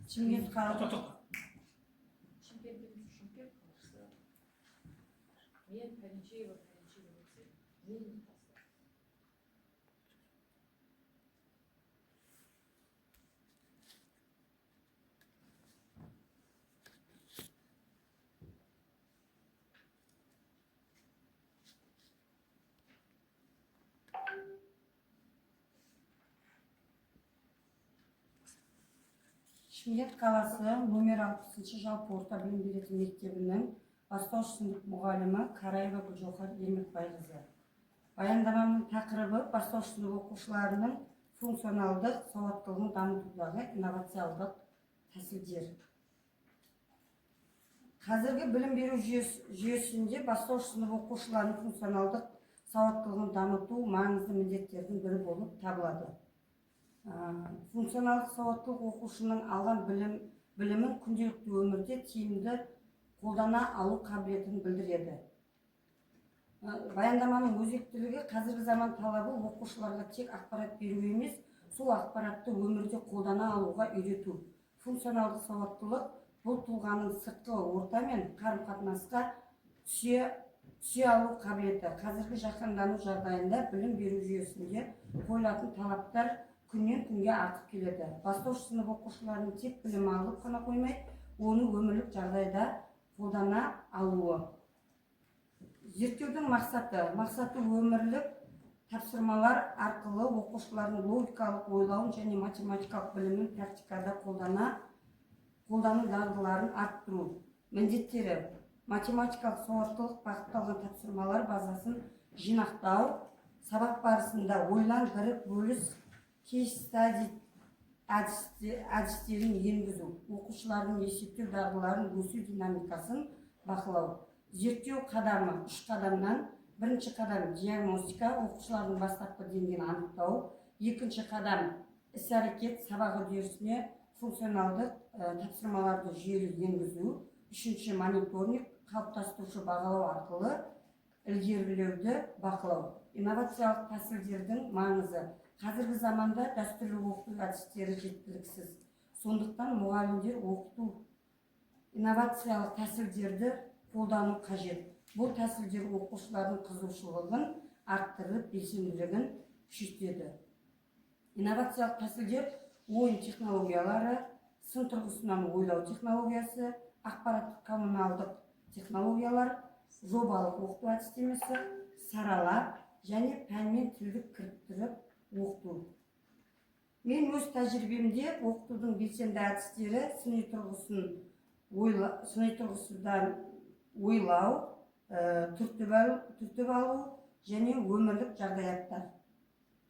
Шымкент қаласы. Шымкенттен Шымкент қаласы. Мен Пәленшеева өтсе, мен тастап. Шымкент қаласы номер 60 жалпы орта білім беретін мектебінің бастауыш сынып мұғалімі Караева Гүлжауһар Ермекбайқызы. Баяндамамның тақырыбы бастауыш сынып оқушыларының функционалдық сауаттылығын дамытудағы инновациялық тәсілдер. Қазіргі білім беру жүйесінде бастауыш сынып оқушыларының функционалдық сауаттылығын дамыту маңызды міндеттердің бірі болып табылады. Функционалдық сауаттылық оқушының алған білімін күнделікті өмірде тиімді қолдана алу қабілетін білдіреді. Баяндаманың өзектілігі қазіргі заман талабы оқушыларға тек ақпарат беру емес, сол ақпаратты өмірде қолдана алуға үйрету. Функционалдық сауаттылық бұл тұлғаның сыртқы ортамен қарым-қатынасқа түсе алу қабілеті. Қазіргі жаһандану жағдайында білім беру жүйесінде қойылатын талаптар күннен күнге артып келеді. Бастауыш сынып оқушыларының тек білім алып қана қоймай, оны өмірлік жағдайда қолдана алуы. Зерттеудің мақсаты өмірлік тапсырмалар арқылы оқушылардың логикалық ойлауын және математикалық білімін практикада қолдану дағдыларын арттыру. Міндеттері: математикалық сауаттылық бағытталған тапсырмалар базасын жинақтау, сабақ барысында ойлан бірік бөліс кейс стади әдістерін енгізу, оқушылардың есептеу дағдыларын өсу динамикасын бақылау. Зерттеу қадамы: 3 қадамнан. Бірінші қадам диагностика, оқушылардың бастапқы деңгейін анықтау. Екінші қадам іс-әрекет, сабақ үдерісіне функционалдық тапсырмаларды жүйелі енгізу. Үшінші мониторинг, қалыптастырушы бағалау арқылы ілгерілеуді бақылау. Инновациялық тәсілдердің маңызы: қазіргі заманда дәстүрлі оқыту әдістері жеткіліксіз. Сондықтан мұғалімдер оқыту инновациялық тәсілдерді қолдану қажет. Бұл тәсілдер оқушылардың қызығушылығын арттырып, белсенділігін күшейтеді. Инновациялық тәсілдер ойын технологиялары, сын тұрғысынан ойлау технологиясы, ақпараттық коммуналдық технологиялар, жобалық оқыту әдістемесі, саралап және пәнмен тілдік кіріктіріп оқыту. Мен өз тәжірибемде оқытудың белсенді әдістері сыни тұрғысынан ойлау, түртіп алу және өмірлік жағдаяттар.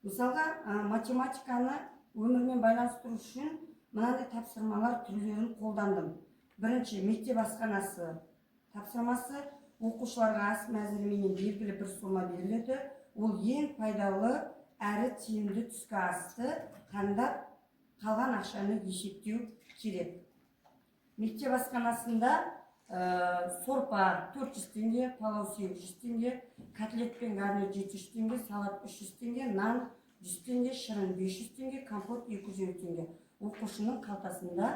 Мысалға, математиканы өмірмен байланыстыру үшін мынандай тапсырмалар түрлерін қолдандым. Бірінші, мектеп асханасы тапсырмасы: оқушыларға ас мәзіріменен белгілі бір сома беріледі. Ол ең пайдалы әрі тиімді түскі асты таңдап, қалған ақшаны есептеу керек. Мектеп асханасында сорпа 400 теңге, палау 800 теңге, котлет пен гарнир 700 теңге, салат 300 теңге, нан 100 теңге, шырын 500 теңге, компот 250 теңге. Оқушының қалтасында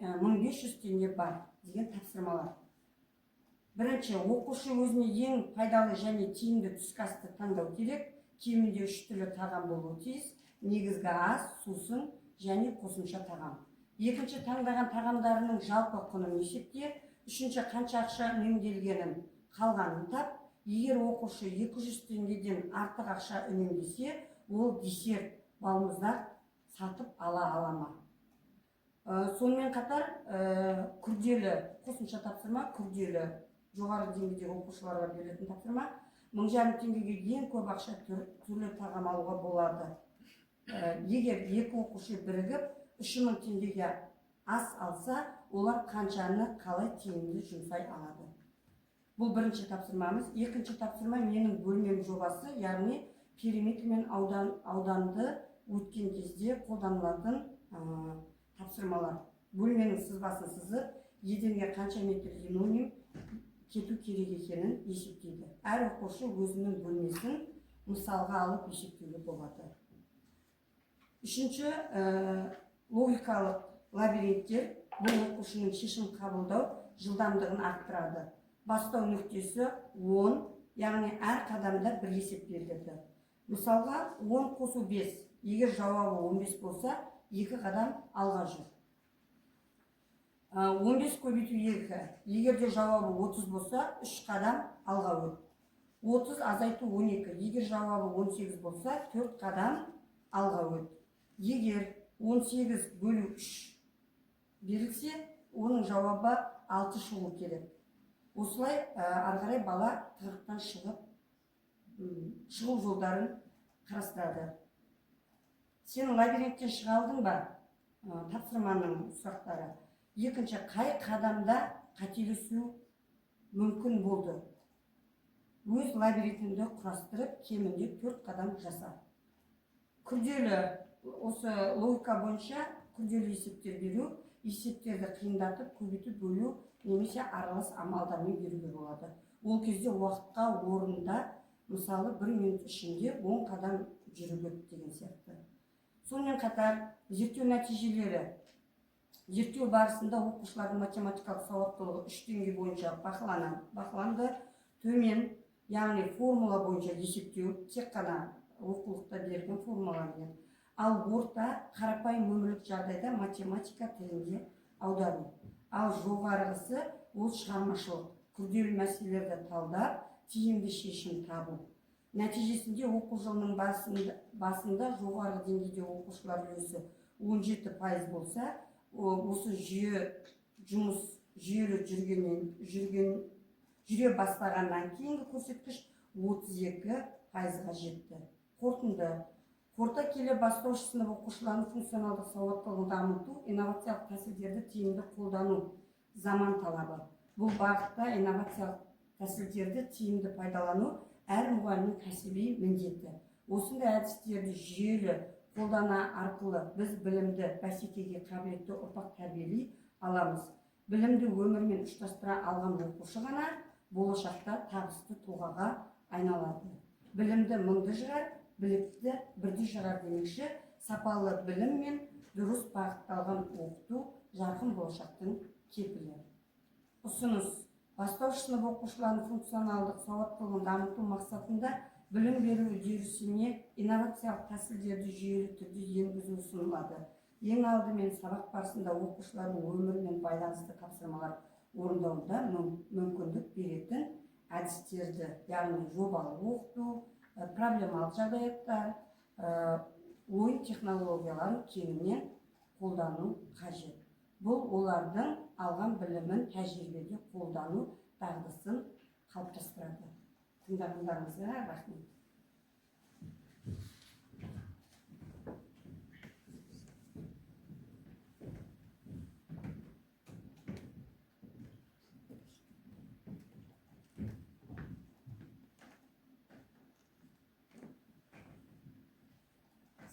1500 теңге бар деген тапсырмалар. Бірінші, оқушы өзіне ең пайдалы және тиімді түскі асты таңдау керек. Кемінде 3 түрлі тағам болуы тиіс: негізгі ас, сусын және қосымша тағам. Екінші, таңдаған тағамдарының жалпы құнын есепте. Үшінші, қанша ақша үнемделгенін, қалғанын тап. Егер оқушы 200 теңгеден артық ақша үнемдесе, ол десерт, балмұздақ сатып ала алама. Сонымен қатар күрделі қосымша тапсырма, күрделі жоғары деңгейдегі оқушыларға берілетін тапсырма: 1500 теңгеге ең көп ақша түрлі тағам алуға болады. Егер екі оқушы бірігіп 3000 теңгеге ас алса, олар қаншаны қалай тиімді жұмсай алады. Бұл бірінші тапсырмамыз. Екінші тапсырма менің бөлмем жобасы, яғни периметр мен ауданды өткен кезде қолданылатын тапсырмалар. Бөлменің сызбасын сызып, еденге қанша метр линолеум кету керек екенін есептейді. Әр оқушы өзінің бөлмесін мысалға алып есептеуге болады. Үшінші, логикалық лабириттер бұл оқушының шешім қабылдау жылдамдығын арттырады. Бастау нүктесі 10, яғни әр қадамда бір есеп беріледі. Мысалға 10 қосу 5, егер жауабы 15 болса, 2 қадам алға жүр. 15 көбейту 2, егер де жауабы 30 болса, 3 қадам алға өт. 30 азайту 12, егер жауабы 18 болса, 4 қадам алға өт. Егер 18 бөлу 3 берілсе, оның жауабы 6 шығу керек. Осылай арғарай бала тығырықтан шығу жолдарын қарастырады. Сен лабириттен шыға алдың ба? Тапсырманың сұрақтары. Екінші, қай қадамда қателесу мүмкін болды? Өз лабиринтіңді құрастырып, кемінде 4 қадам жаса. Күрделі, осы логика бойынша күрделі есептер беру, есептерді қиындатып, көбейтіп бөлу немесе аралас амалдармен беруге болады. Ол кезде уақытқа, орында, мысалы 1 минут ішінде 10 қадам жүруге деген сияқты. Сонымен қатар зерттеу нәтижелері. Зерттеу барысында оқушылардың математикалық сауаттылығы 3 деңгей бойынша бақыланды. Төмен, яғни формула бойынша есептеу, тек қана оқулықта берген формулалармен. Ал орта, қарапайым өмірлік жағдайда математика тілінде аудару. Ал жоғарғысы ол шығармашылық, күрделі мәселелерді талдап, тиімді шешім табу. Нәтижесінде оқу жылының басында жоғарғы деңгейде оқушылар үлесі 17% болса, осы жүйелі жүре бастағаннан кейінгі көрсеткіш 32%-ға жетті. Қорыта келе бастауыш сынып оқушыларының функционалдық сауаттылығын дамыту, инновациялық тәсілдерді тиімді қолдану заман талабы. Бұл бағытта инновациялық тәсілдерді тиімді пайдалану әр мұғалімнің кәсіби міндеті. Осындай әдістерді жүйелі қолдана арқылы біз білімді бәсекеге қабілетті ұрпақ тәрбиелей аламыз. Білімді өмірмен ұштастыра алған оқушы ғана болашақта табысты тұлғаға айналады. Білімді мыңды жырар, білікті бірді жырар демекші, сапалы білім мен дұрыс бағытталған оқыту жарқын болашақтың кепілі. Ұсыныс: бастауыш сынып оқушыларының функционалдық сауаттылығын дамыту мақсатында білім беру үдерісіне инновациялық тәсілдерді жүйелі түрде енгізу ұсынылады. Ең алдымен сабақ барысында оқушылардың өмірмен байланысты тапсырмалар орындауында мүмкіндік беретін әдістерді, яғни жобалы оқыту, проблемалық жағдаяттар, ойын технологияларын кеңінен қолдану қажет. Бұл олардың алған білімін тәжірибеде қолдану дағдысын қалыптастырады. Тыңдағандарыңызға рахмет.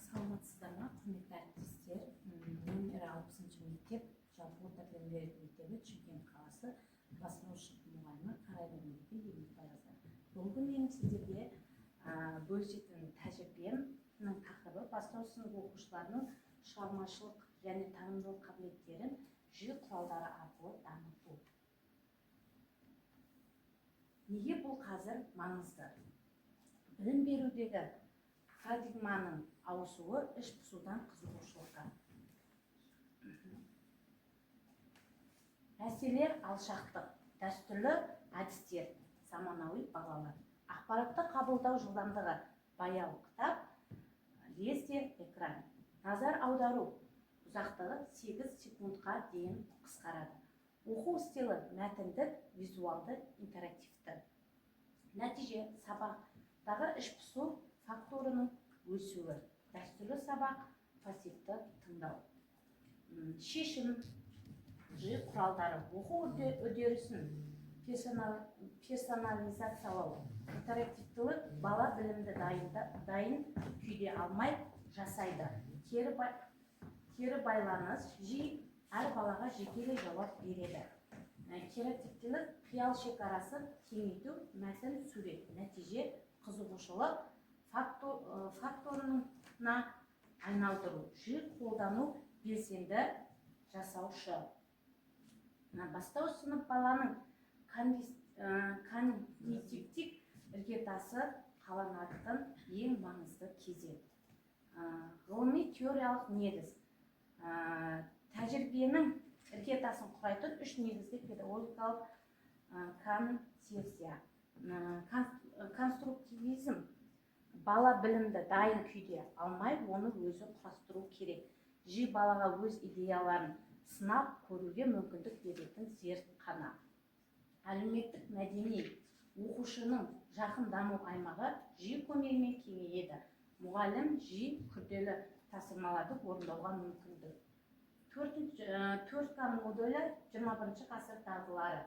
Саламатсыздар ма, құрметті әріптестер? Нөмірі 60 мектеп, жалпы орта білім беретін мектебі, Шымкент қаласы, бастауыш мұғалімі Қарайгүл Еңбекбаязова. Бүгін менің сіздерге бөлісетін тәжірибемнің тақырыбы бастауыш сынып оқушыларының шығармашылық және танымдық қабілеттерін жүйе құралдары арқылы дамыту. Неге бұл қазір маңызды? Білім берудегі парадигманың ауысуы іш пысудан қызығушылыққа. Мәселе алшақтық, дәстүрлі әдістер, заманауи бағалар. Ақпаратты қабылдау жылдамдығы, баяу кітап, лезде экран. Назар аудару ұзақтығы 8 секундқа дейін қысқарады. Оқу стилі мәтіндік, визуалды, интерактивті. Нәтиже сабақтағы іш пысу факторының өсуі. Дәстүрлі сабақ, пассивті тыңдау. Шешім жүйе құралдары. Оқу үдерісін персонализациялау. Интерактивтілік бала білімді дайын күйде алмай жасайды. Кері байланыс жиі әр балаға жекелей жауап береді. Интерактивтілік қиял шекарасын кеңейту, мәтін сурет. Нәтиже қызығушылық факторына айналдыру. Жүйе қолдану белсенді жасаушы. Бастауыш сынып баланың когнитивтік іргетасы қаланатын ең маңызды кезең. Ғылыми теориялық негіз. Тәжірибенің іргетасын құрайтын үш негізгі педагогикалық концепция. Конструктивизм. Бала білімді дайын күйде алмай, оны өзі құрастыру керек. Балаға өз идеяларын сынап көруге мүмкіндік беретін зертхана. Әлеуметтік мәдени оқушының жақын даму аймағы көмегімен кеңейеді. Мұғалім күрделі тапсырмаларды орындауға мүмкіндік. 4К модулі 21 ғасыр дағдылары.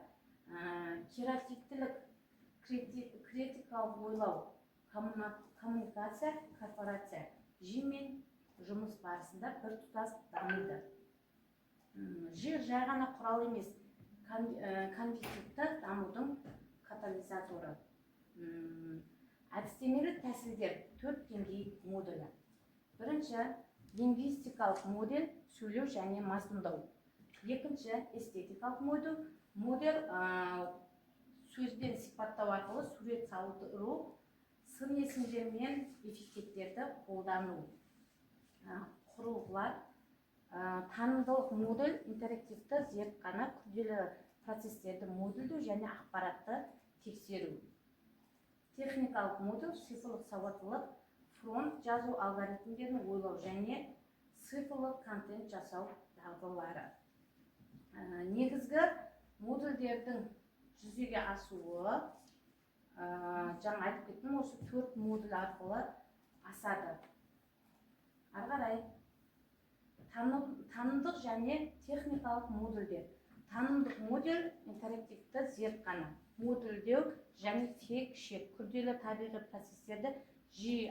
Креативтілік, критикалық ойлау, коммуникация, корпорация. Мен жұмыс барысында бір тұтас дамиды. Жай ғана құрал емес, когнитивті дамудың катализаторы. Әдістемелік тәсілдер 4 деңгей модулі. Бірінші, лингвистикалық модель сөйлеу және мазмұндау. Екінші, эстетикалық модель сөзбен сипаттау арқылы сурет салдыру, сын есімдер мен эффективтерді қолдану. Құрылғылар. Танымдылық модель интерактивті зертхана, күрделі процестерді модульдеу және ақпаратты тексеру. Техникалық модель цифрлық сауаттылық, фронт жазу алгоритмдерін ойлау және цифрлық контент жасау дағдылары. Негізгі модульдердің жүзеге асуы, жаңа айтып кеттім, осы 4 модуль арқылы асады. Ары қарай танымдық және техникалық модульдер. Танымдық модель интерактивті зертхана, модульдеу және тек-шек күрделі табиғи процестерді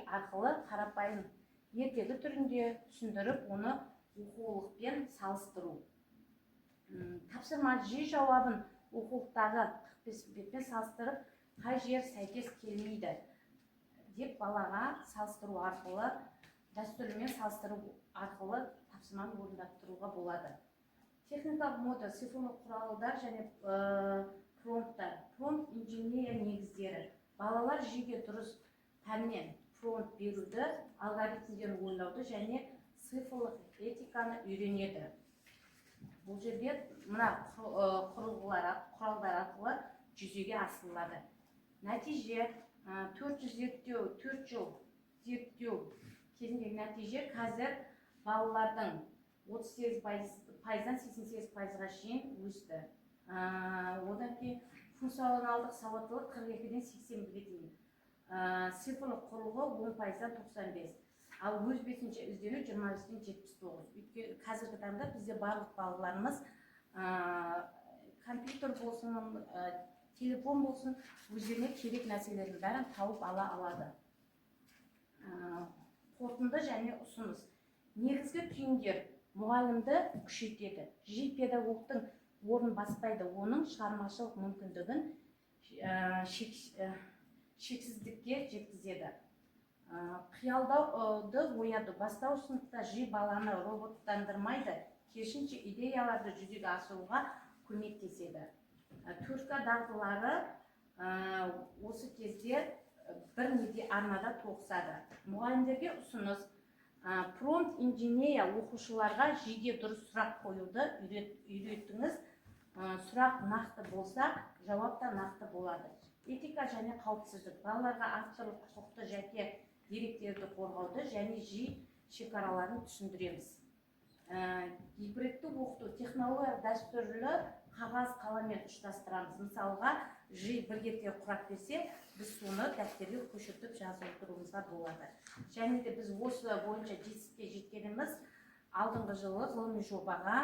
арқылы қарапайым ертегі түрінде түсіндіріп, оны оқулықпен салыстыру. Тапсырма жауабын оқулықтағы 45 бетпен салыстырып, қай жер сәйкес келмейді деп балаға салыстыру арқылы, дәстүрімен салыстыру арқылы тапсырманы орындап тұруға болады. Техникалық модель, цифрлық құралдар және промпттар. Промпт инженерия негіздері. Балалар жүйеге дұрыс пәнмен промпт беруді, алгоритмдерін ойлауды және цифрлық этиканы үйренеді. Бұл жерде мына құралдар арқылы жүзеге асырылады. Нәтиже 4 жыл зерттеу кезіндегі нәтиже қазір балалардың 38%-дан 88%-ға шейін өсті. Одан кейін функционалдық сауаттылық 42-ден 81-ге дейін. Цифрлық құрылғы 10%-дан 95%. Ал өз бетінше іздену 25-ден 79. Қазіргі таңда бізде барлық балаларымыз компьютер болсын, телефон болсын, өздеріне керек нәрселердің бәрін тауып ала алады. Қорытынды және ұсыныс. Негізгі түйіндер мұғалімді күшейтеді. Педагогтың орнын баспайды, оның шығармашылық мүмкіндігін шексіздікке жеткізеді. Қиялдауды ояды. Бастауыш сыныпта баланы роботтандырмайды, керісінше идеяларды жүзеге асыруға көмектеседі. 4К дағдылары осы кезде бір арнада тоғысады. Мұғалімдерге ұсыныс. Промпт инженерия оқушыларға жиі дұрыс сұрақ қоюды үйретіңіз. Сұрақ нақты болса, жауап та нақты болады. Этика және қауіпсіздік. Балаларға авторлық құқықты жеке деректерді қорғауды және шекараларын түсіндіреміз. Гибридті оқыту. Технология дәстүрлі қағаз қаламмен ұштастырамыз. Мысалға, бір ертегі құрап берсе, біз соны дәптерге көшіртіп жазып отыруымызға болады. Және де біз осы бойынша жетістікке жеткеніміз алдыңғы жылы ғылыми жобаға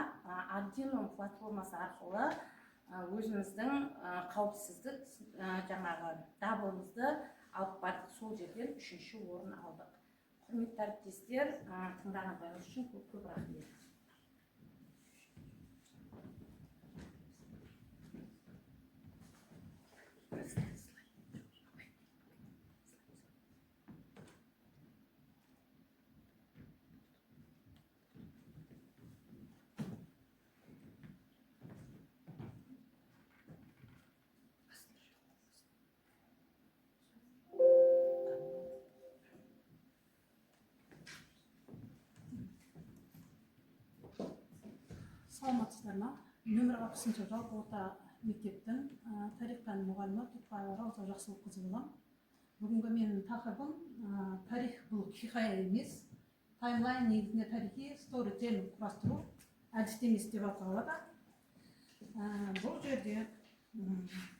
Arduino платформасы арқылы өзіміздің қауіпсіздік жаңағы дабылымызды алып бардық. Сол жерден 3-ші орын алдық. Құрметті әріптестер, тыңдағандарыңыз үшін көп рахмет. Саламатсыздар ма? Нөмір 60 жалпы орта мектептің тарих пәні мұғалімі Тұтбаева Рауза Жақсылыққызы боламын. Бүгінгі менің тақырыбым тарих бұл хикая емес, таймлайн негізінде тарихи сторителлинг құрастыру әдістемесі деп аталады. Бұл жерде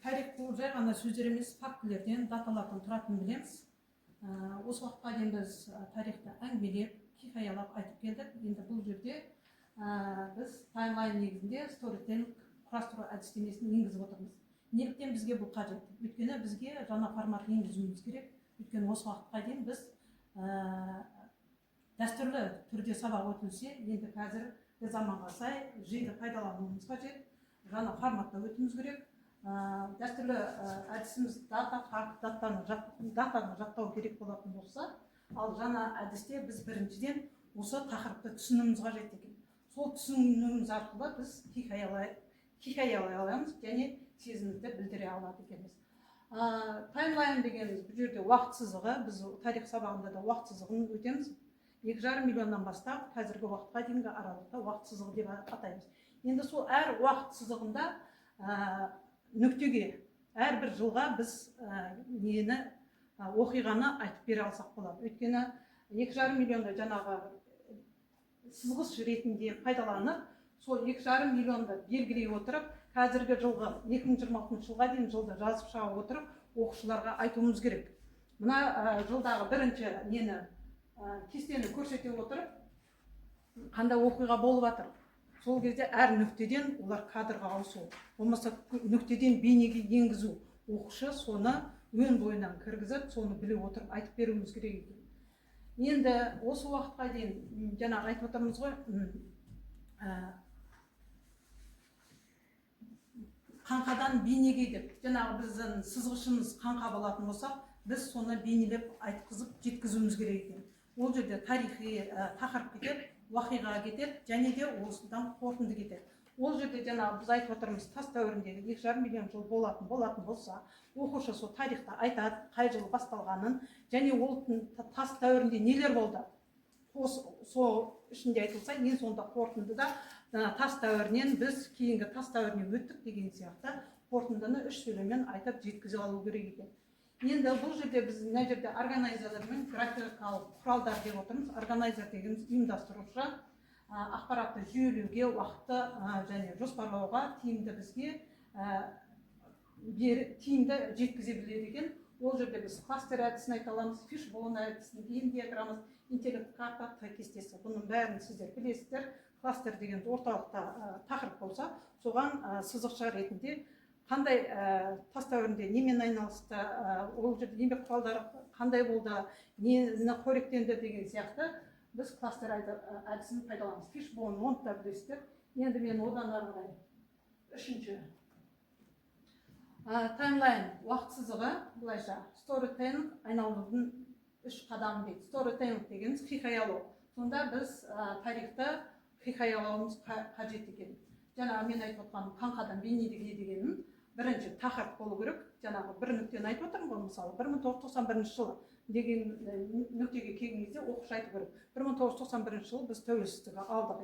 тарих бұл жай ғана сөздер емес, фактілерден, даталардан тұратынын білеміз. Осы уақытқа дейін біз тарихты әңгімелеп, хикаялап айтып келдік. Енді бұл жерде біз таймлайн негізінде сторителлинг құрастыру әдістемесін енгізіп отырмыз. Неліктен бізге бұл қажет? Өйткені бізге жаңа формат енгізуіміз керек. Өйткені осы уақытқа дейін біз дәстүрлі түрде сабақ өтілсе, енді қазіргі заманға сай жиды пайдалануымыз қажет. Жаңа форматта өтуіміз керек. Дәстүрлі әдісіміз дата, факт, датаны жаттау керек болатын болса, ал жаңа әдісте біз біріншіден осы тақырыпты түсінуіміз қажет екен. Сол түсінуіміз арқылы біз хикаялай аламыз және сезімімізді білдіре алады екенбіз. Таймлайн дегеніміз бұл жерде уақыт сызығы, біз тарих сабағында да уақыт сызығын өтеміз. 2,5 миллионнан бастап қазіргі уақытқа дейінгі аралықта уақыт сызығы деп атаймыз. Енді сол әр уақыт сызығында нүктеге, әрбір жылға біз оқиғаны айтып бере алсақ болады. Өйткені 2,5 миллионда жаңағы сызғыш ретінде пайдаланып, сол 2,5 миллионды белгілей отырып, қазіргі жылғы 2026 жылға дейін жылды жазып шыға отырып, оқушыларға айтуымыз керек. Мына жылдағы бірінші кестені көрсете отырып, қандай оқиға болып жатыр. Сол кезде әр нүктеден олар кадрға ауысу, болмаса нүктеден бейнеге енгізу. Оқушы соны өн бойынан кіргізіп, соны біле отырып айтып беруіміз керек екен. Енді осы уақытқа дейін жаңа айтып отырмыз ғой, қаңқадан бейнеге деп, жаңағы біздің сызғышымыз қаңқа болатын болсақ, біз соны бейнелеп айтқызып жеткізуіміз керек екен. Ол жерде тарихи тақырып кетеді, уақиға кетеді, және де осыдан қорытынды кетеді. Ол жерде жаңағы біз айтып отырмыз, тас дәуіріндегі 2,5 миллион жыл болатын болса, оқушы сол тарихта айтады, қай жылы басталғанын, және ол тас дәуірінде нелер болды. Сол ішінде айтылса, ең сонда қорытындыда тас дәуірінен біз кейінгі тас дәуіріне өттік деген сияқты қорытындыны 3 сөйлеммен айтып жеткізе алу керек екен. Енді бұл жерде біз мына жерде органайзерлер мен графикалық құралдар деп отырмыз. Органайзер дегеніміз ұйымдастырушы, ақпаратты жүйелеуге, уақытты және жоспарлауға тиімді бізге тиімді жеткізе біледі екен. Ол жерде біз кластер әдісін айта аламыз, фишбон әдісін, ген диаграммасы, интеллект карта, кестесі. Бұның бәрін сіздер білесіздер. Кластер деген орталықта тақырып болса, соған сызықша ретінде қандай тас дәуірінде немен айналысты, ол жерде еңбек құралдары қандай болды, нені қоректенді деген сияқты біз кластер әдісін пайдаланамыз. Фишбон, оны да білесіздер. Енді мен одан ары қарай үшінші таймлайн уақыт сызығы, былайша сторителлинг айналудың 3 қадамы дейді. Сторителлинг дегеніміз хикаялау. Сонда біз тарихты хикаялауымыз қажет екен. Жаңағы мен айтып отқан қаңқадан бейнеге дегенім бірінші тақырып болу керек. Жаңағы бір нүктені айтып отырмын ғой, мысалы 1991 жылы деген нүктеге келген кезде оқушы айту керек. 1991 жылы біз тәуелсіздікті алдық,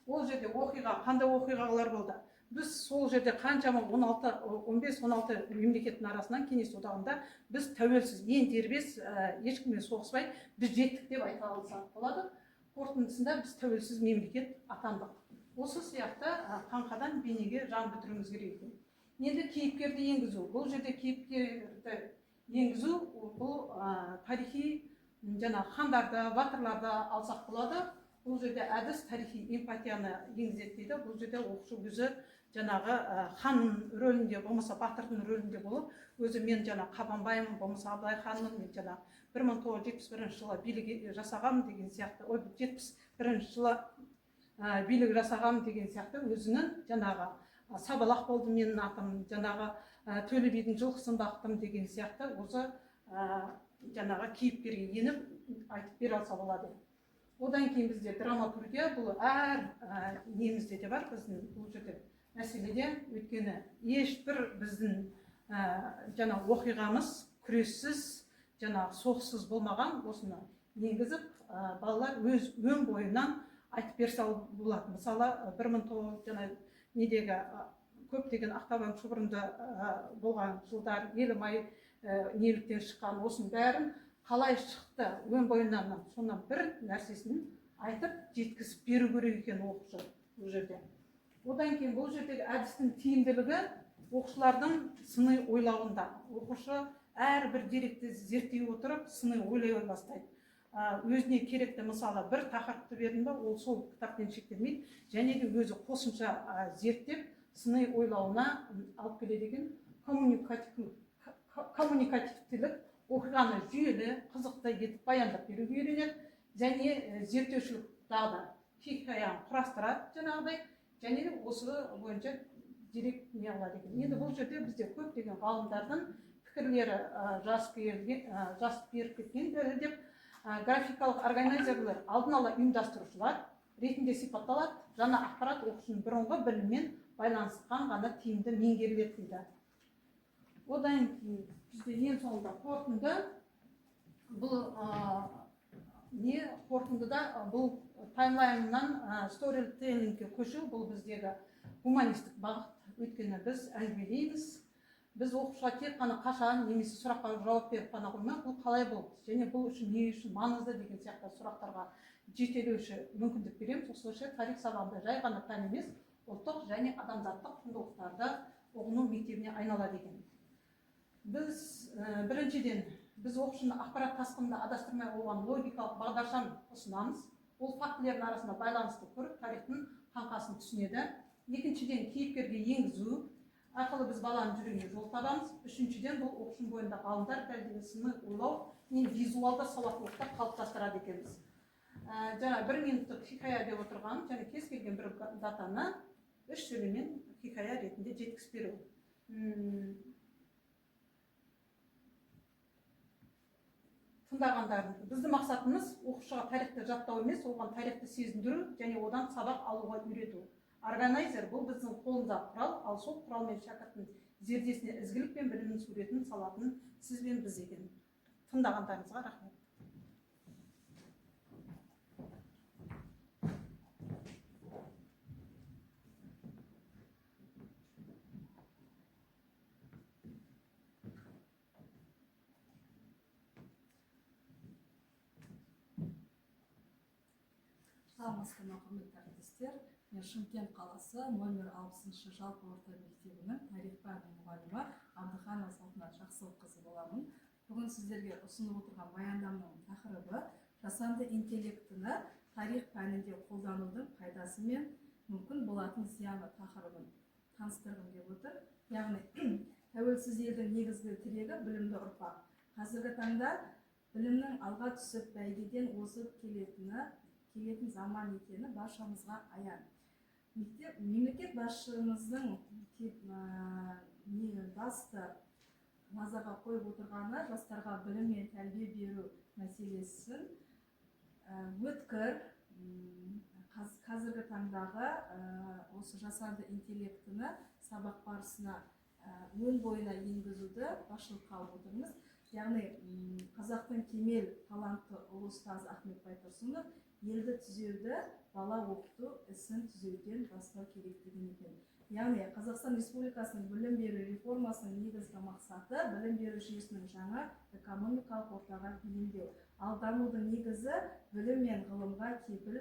ол жерде оқиға, қандай оқиғалар болды. Біз сол жерде қаншама 15-16 мемлекеттің арасынан кеңес одағында біз тәуелсіз, ең дербес, ешкіммен соғыспай біз жеттік деп айта алсақ болады. Қорытындысында біз тәуелсіз мемлекет атандық. Осы сияқты қаңқадан бейнеге жан бітіруіміз керек екен. Енді кейіпкерді енгізу. Бұл жерде кейіпкерді енгізу, бұл тарихи хандарды, батырларды алсақ болады. Бұл жерде әдіс тарихи эмпатияны енгізеді дейді. Бұл жерде оқушы өзі жаңағы ханның рөлінде, болмаса батырдың рөлінде болып, өзі мен Қабанбаймын, болмаса Абылай ханмын, мен 1971 жылы билік жасағам деген сияқты, 71 жылы билік жасағам деген сияқты өзінің жаңағы Сабалақ болды менің атым, жаңағы Төле бидің жылқысын бақтым деген сияқты осы жаңағы кейіпкерге еніп айтып бере алса болады. Одан кейін бізде драматургия, бұл әр немізде де бар біздің бұл жерде мәселеде, өйткені ешбір біздің жаңағы оқиғамыз күрессіз, жаңағы соғыссыз болмаған, осыны енгізіп балалар өз өн бойынан айтып берсе болады. Мысалы 1900 жаңа недегі көптеген ақтабан шұбырынды болған жылдар, елімай неліктен шыққан, осының бәрін қалай шықты өн бойынан, сонан бір нәрсесін айтып жеткізіп беру керек екен оқушы бұл жерде. Одан кейін бұл жердегі әдістің тиімділігі оқушылардың сыни ойлауында. Оқушы әрбір деректі зерттей отырып сыни ойлай бастайды. Өзіне керекті, мысалы бір тақырыпты бердім ба, ол сол кітаппен шектелмейді, және де өзі қосымша зерттеп сыни ойлауына алып келеді екен. Коммуникативтілік, оқиғаны жүйелі, қызықты етіп баяндап беруге үйренеді, және зерттеушілік дағды хикаяны құрастырады жаңағыдай, және де осы бойынша дерек не алады екен. Енді бұл жерде бізде көптеген ғалымдардың пікірлері жазып беріп кеткен деп, графикалық органайзерлер алдын ала ұйымдастырушылар ретінде сипатталады. Жаңа ақпарат оқушының бұрынғы біліммен байланысқан ғана тиімді меңгеріледі дейді. Одан кейін бізде ең соңында қорытынды. Бұл қорытындыда бұл таймлайннан сторителлингке көшу, бұл біздегі гуманистік бағыт. Өйткені біз әңгімелейміз. Біз оқушыға тек қана қашан немесе сұраққа жауап беріп қана қоймай, бұл қалай болды, және бұл үшін не үшін маңызды деген сияқты сұрақтарға жетелеуші мүмкіндік береміз. Осылайша тарих сабағында жай ғана пән емес, ұлттық және адамзаттық құндылықтарды ұғыну мектебіне айналады екен. Біз біріншіден біз оқушыны ақпарат тасқынында адастырмай оған логикалық бағдаршам ұсынамыз. Ол фактілердің арасында байланысты көріп, тарихтың қаңқасын түсінеді. Екіншіден, кейіпкерге енгізу арқылы біз баланың жүрегіне жол табамыз. Үшіншіден, бұл оқушының бойында ғалымдар дәлелді сыни ойлау мен визуалды сауаттылықты қалыптастырады екенбіз. Жаңа 1 минуттық хикая деп отырған, және кез келген бір датаны 3 сөйлеммен хикая ретінде жеткізіп беру. Тыңдағандар, біздің мақсатымыз оқушыға тарихты жаттау емес, оған тарихты сезіндіру және одан сабақ алуға үйрету. Органайзер бұл біздің қолымыздағы құрал, ал сол құралмен шәкірттің зердесіне ізгілік пен білімнің суретін салатын сіз бен біз екен. Тыңдағандарыңызға рахмет. Саламатсыздар ма, құрметті әріптестер. Мен Шымкент қаласы номер 60 жалпы орта мектебінің тарих пәні мұғалімі Абдыханова Салтанат Жақсылыққызы боламын. Бүгін сіздерге ұсынып отырған баяндаманың тақырыбы жасанды интеллектіні тарих пәнінде қолданудың пайдасы мен мүмкін болатын зияны тақырыбын таныстырғым келіп отыр. Яғни тәуелсіз елдің негізгі тірегі білімді ұрпақ. Қазіргі таңда білімнің алға түсіп бәйгеден озып келетін заман екені баршамызға аян. Мемлекет басшымыздың басты назарға қойып отырғаны жастарға білім мен тәрбие беру мәселесін өткір қазіргі таңдағы осы жасанды интеллектіні сабақ барысына өн бойына енгізуді басшылыққа алып отырмыз. Яғни қазақтың кемел талантты ұлы ұстазы Ахмет Байтұрсынов елді түзеуді бала оқыту ісін түзеуден бастау керектігін екен. Яғни Қазақстан Республикасының білім беру реформасының негізгі мақсаты білім беру жүйесінің жаңа экономикалық ортаға бейімдеу. Ал дамудың негізі білім мен ғылымға кепіл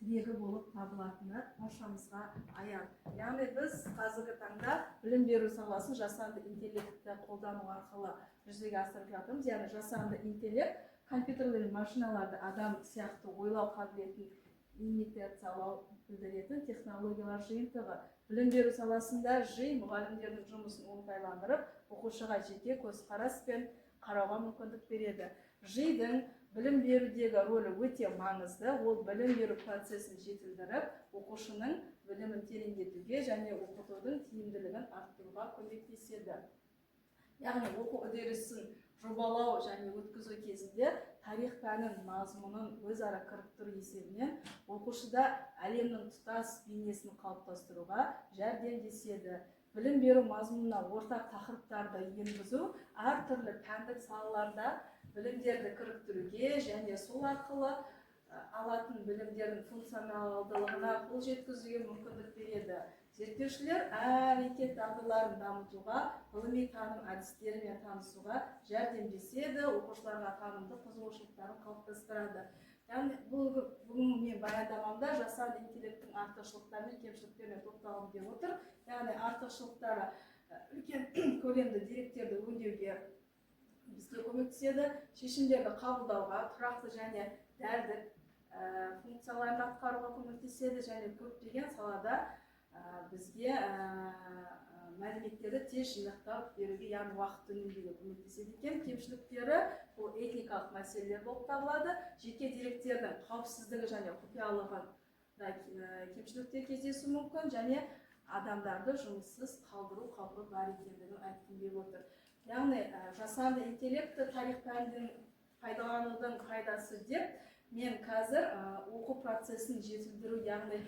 тірегі болып табылатыны баршамызға аян. Яғни біз қазіргі таңда білім беру саласын жасанды интеллектті қолдану арқылы жүзеге асырып жатырмыз. Яғни жасанды интеллект компьютерлер машиналарды адам сияқты ойлау қабілетін имитациялау білдіретін технологиялар жиынтығы. Білім беру саласында жиын мұғалімдердің жұмысын оңтайландырып, оқушыға жеке көзқарас пен қарауға мүмкіндік береді. Жиынның білім берудегі рөлі өте маңызды. Ол білім беру процесін жетілдіріп, оқушының білімін тереңдетуге және оқытудың тиімділігін арттыруға көмектеседі. Яғни оқу үдерісін жобалау және өткізу кезінде тарих пәнін мазмұнын өзара кіріктіру есебінен оқушыда әлемнің тұтас бейнесін қалыптастыруға жәрдемдеседі. Білім беру мазмұнына ортақ тақырыптарды енгізу әртүрлі пәндік салаларда білімдерді кіріктіруге және сол арқылы алатын білімдердің функционалдылығына қол жеткізуге мүмкіндік береді. Зерттеушілер әрекет дағдыларын дамытуға, ғылыми таным әдістерімен танысуға жәрдемдеседі, оқушыларға танымдық қызығушылықтарын қалыптастырады. Яғни бүгін мен баяндамамда жасанды интеллекттің артықшылықтары мен кемшіліктеріне тоқталып деп отыр. Яғни артықшылықтары үлкен көлемді деректерді өңдеуге бізге көмектеседі, шешімдерді қабылдауға, тұрақты және дәлдік функцияларын атқаруға көмектеседі және көптеген салада бізге мәліметтерді тез жинақтап беруге, яғни уақыт үнемдеуге көмектеседі екен. Кемшіліктері бұл этикалық мәселелер болып табылады. Жеке деректердің қауіпсіздігі және құпиялығында кемшіліктер кездесуі мүмкін және адамдарды жұмыссыз қалдыру қаупі бар екендігін айтқым келіп отыр. Яғни жасанды интеллекті тарих пәнін пайдаланудың пайдасы деп мен қазір оқу процесін жетілдіру, яғни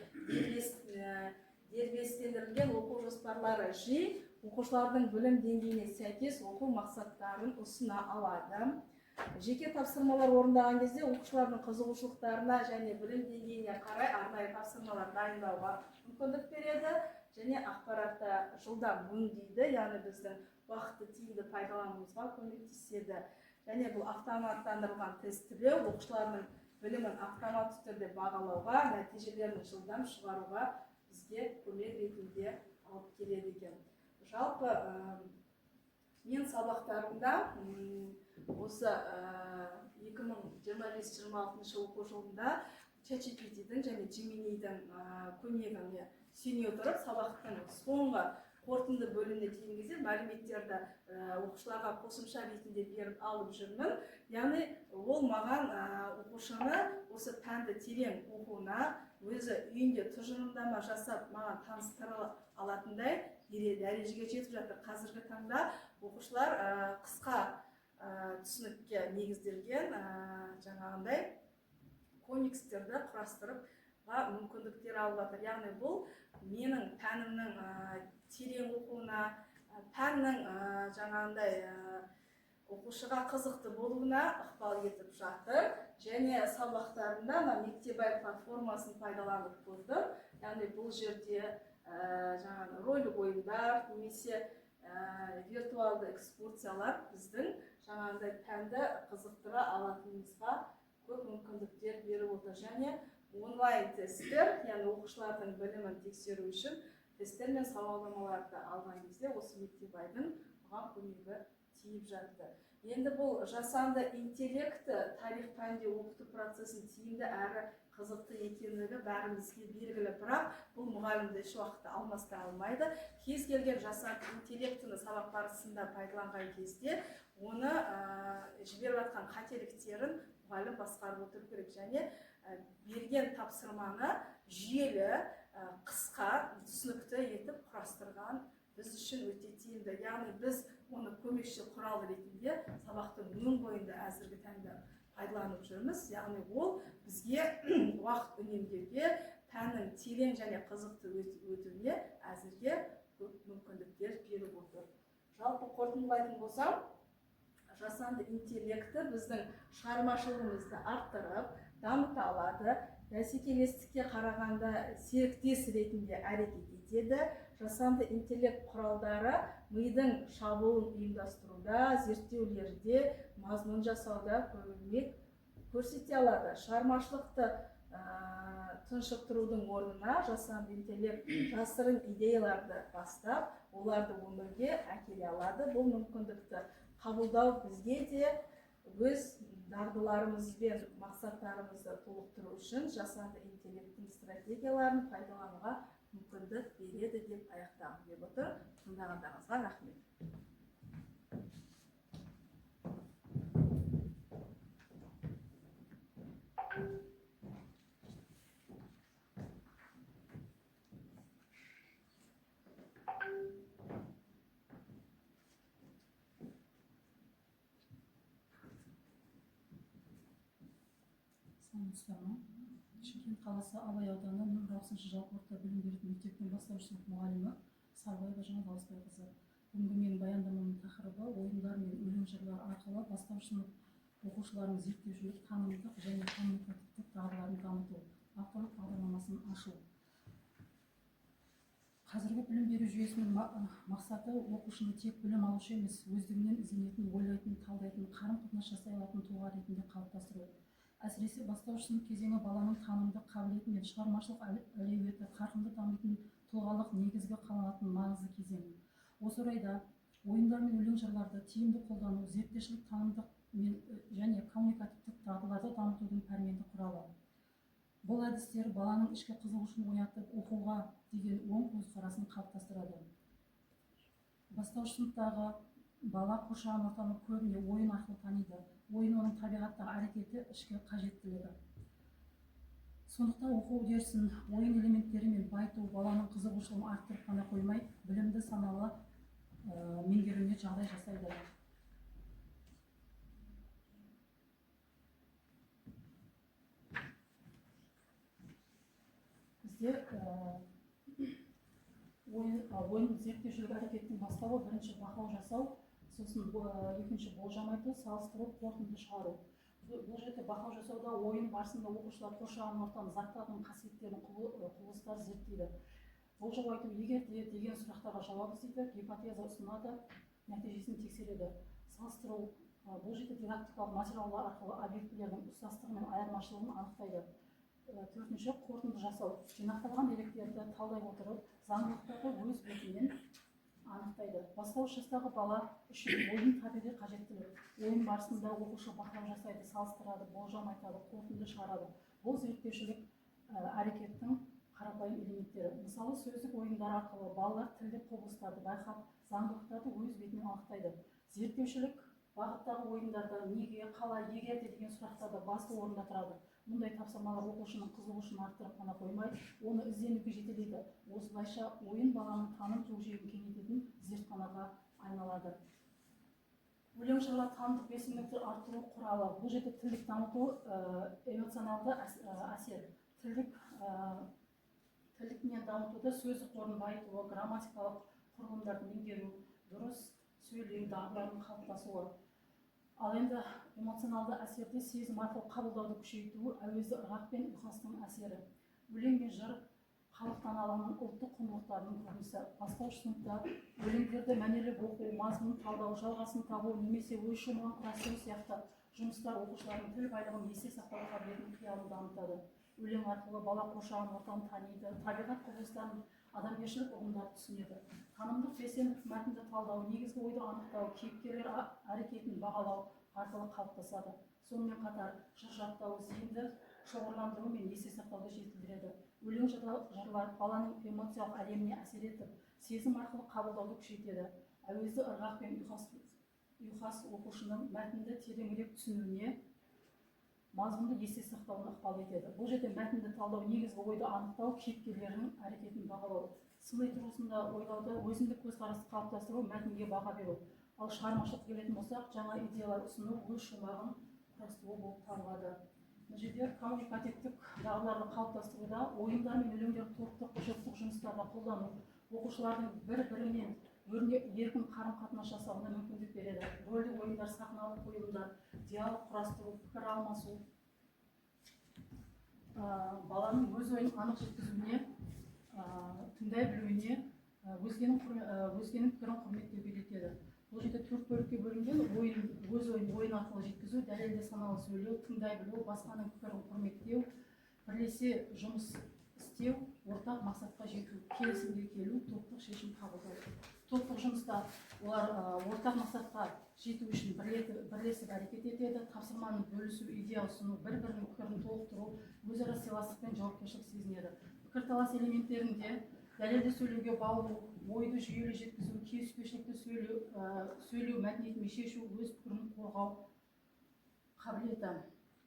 дербестендірілген оқу жоспарлары жиі оқушылардың білім деңгейіне сәйкес оқу мақсаттарын ұсына алады. Жеке тапсырмалар орындаған кезде оқушылардың қызығушылықтарына және білім деңгейіне қарай арнайы тапсырмалар дайындауға мүмкіндік береді және ақпаратты жылдам өңдейді, яғни біздің уақытты тиімді пайдалануымызға көмектеседі. Және бұл автоматтандырылған тестілеу оқушылардың білімін автоматты түрде бағалауға, нәтижелерін жылдам шығаруға бізге көмек ретінде алып келеді екен. Жалпы мен сабақтарымда осы 2025-26 оқу жылында ChatGPT-дің және Gemini'дің көмегіне сүйене отырып сабақтың соңғы қорытынды бөліміне келген кезде мәліметтерді оқушыларға қосымша ретінде беріп алып жүрмін. Яғни ол маған оқушыны осы пәнді терең оқуына, өзі үйінде тұжырымдама жасап маған таныстыра алатындай дәрежеге жетіп жатыр. Қазіргі таңда оқушылар қысқа түсінікке негізделген жаңағындай комикстерді құрастырып мүмкіндіктер алып жатыр. Яғни бұл менің пәнімнің терең оқуына, пәннің жаңағындай оқушыға қызықты болуына ықпал етіп жатыр. Және сабақтарында Мектебай платформасын пайдаланып көрдім. Яғни бұл жерде ролик ойындар немесе виртуалды экскурсиялар біздің жаңағындай пәнді қызықтыра алатынымызға көп мүмкіндіктер беріп отыр. Және онлайн тесттер, яғни оқушылардың білімін тексеру үшін тесттер мен сауалнамаларды алған кезде осы Мектебайдың бұған көмегі тиіп жатты. Енді бұл жасанды интеллекті тарих пәнінде оқыту процесін тиімді әрі қызықты екендігі бәрімізге белгілі, бірақ бұл мұғалімді еш уақытта алмастыра алмайды. Кез келген жасанды интеллектіні сабақ барысында пайдаланған кезде оны жіберіп жатқан қателіктерін мұғалім басқарып отыру керек және берген тапсырманы жүйелі, қысқа, түсінікті етіп құрастырған біз үшін өте тиімді. Яғни біз оны көмекші құрал ретінде сабақтың өн бойында әзіргі таңда пайдаланып жүрміз. Яғни ол бізге уақыт үнемдеуге, пәннің терең және қызықты өтуіне әзірге көп мүмкіндіктер беріп отыр. Жалпы қорытындылайтын болсам, жасанды интеллекті біздің шығармашылығымызды арттырып, дамыта алады, бәсекелестікке қарағанда серіктес ретінде әрекет етеді. Жасанды интеллект құралдары мидың шабуылын ұйымдастыруда, зерттеулерде, мазмұн жасауда көмек көрсете алады. Шығармашылықты тұншықтырудың орнына жасанды интеллект жасырын идеяларды бастап, оларды өмірге әкеле алады. Бұл мүмкіндікті қабылдау бізге де өз дағдыларымыз бен мақсаттарымызды толықтыру үшін жасанды интеллекттің стратегияларын пайдалануға мүмкіндік береді деп аяқтағым келіп отыр. Тыңдағандарыңызға рахмет. Шымкент қаласы Абай ауданы нөмір 60 жалпы орта білім беретін мектептің бастауыш сынып мұғалімі Сарбаева Жаңа Дауысбайқызы. Бүгінгі менің баяндамамның тақырыбы ойындар мен өлең жырлар арқылы бастауыш сынып оқушылардың зерттеушілік, танымдық және коммуникативтік дағдыларын дамыту, авторлық бағдарламасын ашу. Қазіргі білім беру жүйесінің мақсаты оқушыны тек білім алушы емес, өздігінен ізденетін, ойлайтын, талдайтын, қарым-қатынас жасай алатын тұлға ретінде қалыптастыру. Әсіресе бастауыш сынып кезеңі баланың танымдық қабілеті мен шығармашылық әлеуеті қарқынды дамитын тұлғалық негізгі қаланатын маңызды кезең. Осы орайда ойындар мен өлең жырларды тиімді қолдану, зерттеушілік, танымдық және коммуникативтік дағдыларды дамытудың пәрменді құралы. Бұл әдістер баланың ішкі қызығушылығын оятып, оқуға деген оң көзқарасын қалыптастырады. Бастауыш сыныптағы бала қоршаған ортаны көбіне ойын арқылы таниды. Ойын оның табиғаттағы әрекеті, ішкі қажеттілігі. Сондықтан оқу үдерісін ойын элементтерімен байыту баланың қызығушылығын арттырып қана қоймай, білімді саналы меңгеруіне жағдай жасайды. Бізде ойын зерттеушілік әрекеттің бастауы бірінші бақылау жасау, сосын екінші болжам айту, салыстыру, қорытынды шығару. Бұл жерде бақылау жасауда ойын барысында оқушылар қоршаған ортаның заттардың қасиеттерін, құбылыстар зерттейді. Болжау айту егер де деген сұрақтарға жауап іздейді, гипотеза ұсынады, нәтижесін тексереді. Салыстыру бұл жерде дидактикалық материалдар арқылы объектілердің ұқсастығы мен айырмашылығын анықтайды. Төртінші, қорытынды жасау. Жинақталған деректерді талдай отырып, заңдылықтарды өз бетімен анықтайды. Бастауыш жастағы бала үшін ойын табиғи қажеттілік. Ойын барысында оқушы бақылау жасайды, салыстырады, болжам айтады, қорытынды шығарады. Бұл зерттеушілік әрекеттің қарапайым элементтері. Мысалы, сөздік ойындар арқылы балалар тілдік құбылыстарды байқап, заңдылықтарды өз бетімен анықтайды. Зерттеушілік бағыттағы ойындарда неге, қалай, егер де деген сұрақтарда басты орында тұрады. Мұндай тапсырмалар оқушының қызығушылығын арттырып қана қоймай, оны ізденуге жетелейді. Осылайша ойын баланың таным көкжиегін кеңейтетін зертханаға айналады. Өлең жырлар танымдық белсенділікті арттыру құралы. Бұл жерде тілдік дамыту, эмоционалды әсер. Тілдікмен дамытуды сөздік қорын байытуы, грамматикалық құрылымдарды меңгеру, дұрыс сөйлеу дағдыларының қалыптасуы. Ал енді эмоционалды әсерде сезім арқылы қабылдауды күшейтуі, әуезді ырғақ пен ұйқастың әсері. Өлең мен жыр халық даналығының ұлттық құндылықтарының көрінісі. Бастауыш сыныпта өлеңдерді мәнерлеп оқу, мазмұнын талдау, жалғасын табу немесе ой шумағын құрастыру сияқты жұмыстар оқушылардың тіл байлығын есте сақтау қабілетін қиялын дамытады. Өлең арқылы бала қоршаған ортаны таниды, табиғат құбылыстарын, адамгершілік ұғымдарды түсінеді. Танымдық белсенділік мәтінді талдау, негізгі ойды анықтау, кейіпкерлер әрекетін бағалау арқылы қалыптасады. Сонымен қатар жыр жаттау, зейінді шоғырландыру мен есте сақтауды жетілдіреді. Өлең жырлар баланың эмоциялық әлеміне әсер етіп, сезім арқылы қабылдауды күшейтеді. Әуезді ырғақ пен ұйқас оқушының мәтінді тереңірек түсінуіне, мазмұнды есте сақтауына ықпал етеді. Бұл жерде мәтінді талдау, негізгі ойды анықтау, кейіпкерлердің әрекетін бағалау. Сыни тұрғысында ойлауды, өзіндік көзқарасты қалыптастыру, мәтінге баға беру. Ал шығармашылық келетін болсақ, жаңа идеялар ұсыну, өз шумағын құрастыру болып табылады. Бұл жерде коммуникативтік дағдыларды қалыптастыруда ойындар мен өлеңдер топтық жұмыстарда қолдану, оқушылардың бір-бірімен еркін қарым-қатынас жасауына мүмкіндік береді. Рөлді ойындар, сахналық қойылымдар, диалог құрастыру, пікір алмасу баланың өз ойын анық жеткізуіне, тыңдай білуіне, өзгенің пікірін құрметтеуге жетеді. Бұл жерде төрт бөлікке бөлінген өз ойын арқылы жеткізу, дәлелді саналы сөйлеу, тыңдай білу, басқаның пікірін құрметтеу, бірлесе жұмыс істеу, ортақ мақсатқа жету, келісімге келу, топтық шешім қабылдау. Топтық жұмыста олар ортақ мақсатқа жету үшін бірлесіп әрекет етеді, тапсырманы бөлісу, идея ұсыну, бір-бірінің пікірін толықтыру, өзара сыйластық пен жауапкершілік сезінеді. Пікірталас элементтерінде дәлелді сөйлеуге баулу, ойды жүйелі жеткізу, келіспеушілікті сөйлеу мәдениетімен шешу, өз пікірін қорғау қабілеті.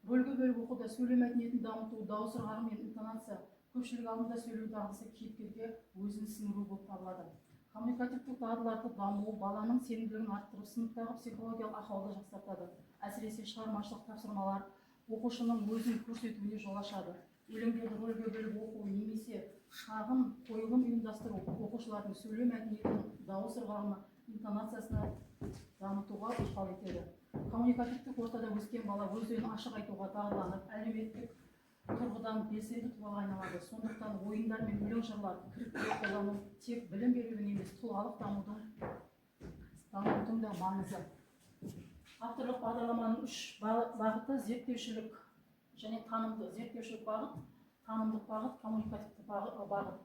Рөлге бөліп оқуда сөйлеу мәдениетін дамыту, дауыс ырғағы мен интонация, көпшілік алдында сөйлеу дағдысы кейіпкерге өзін сіңіру болып табылады. Коммуникативтік дағдыларды дамуы баланың сенімділігін арттырып, сыныптағы психологиялық ахуалды жақсартады. Әсіресе шығармашылық тапсырмалар оқушының өзін көрсетуіне жол ашады. Өлеңдерді рөлге бөліп оқу немесе шағын қойылым ұйымдастыру оқушылардың сөйлеу мәдениетінің дауыс ырғағына, интонациясына дамытуға ықпал етеді. Коммуникативтік ортада өскен бала өз ойын ашық айтуға дағдыланып, әлеуметтік тұрғыдан белсенді тұлғаға айналады. Сондықтан ойындар мен өлең жырлар кіріктіре қолдану тек білім берудің емес, тұлғалық дамудың да маңызы. Авторлық бағдарламаның 3 бағыты зерттеушілік және танымдық. Зерттеушілік бағыт, танымдық бағыт, коммуникативтік бағыт.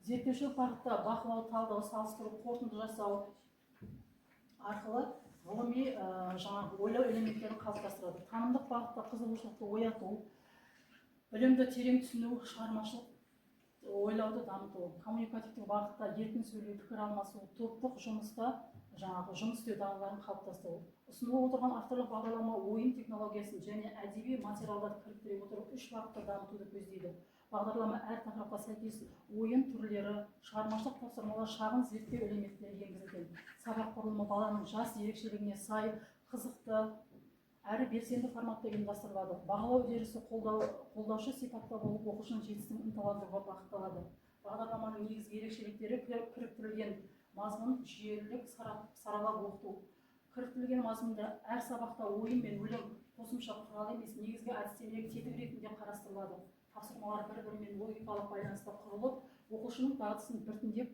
Зерттеушілік бағытта бақылау, талдау, салыстыру, қорытынды жасау арқылы ғылыми жаңағы ойлау элементтерін қалыптастырады. Танымдық бағытта қызығушылықты ояту, білімді терең түсіну, шығармашылық ойлауды дамыту. Коммуникативтік бағытта еркін сөйлеу, пікір алмасу, топтық жұмыста жаңағы жұмыс істеу дағдыларын қалыптастыру. Ұсынылып отырған авторлық бағдарлама ойын технологиясын және әдеби материалдарды кіріктіре отырып 3 бағытта дамытуды көздейді. Бағдарлама әр тақырыпқа сәйкес ойын түрлері, шығармашылық тапсырмалар, шағын зерттеу элементтері енгізілген. Сабақ құрылымы баланың жас ерекшелігіне сай, қызықты әрі белсенді форматта ұйымдастырылады. Бағалау үдерісі қолдаушы сипатта болып, оқушының жетістігін ынталандыруға бағытталады. Бағдарламаның негізгі ерекшеліктері кіріктірілген мазмұн, жүйелілік, саралап оқыту. Кіріктірілген мазмұнда әр сабақта ойын мен өлең қосымша құрал емес, негізгі әдістемелік тетік ретінде қарастырылады. Тапсырмалар бір-бірімен логикалық байланыста құрылып, оқушының дағдысын біртіндеп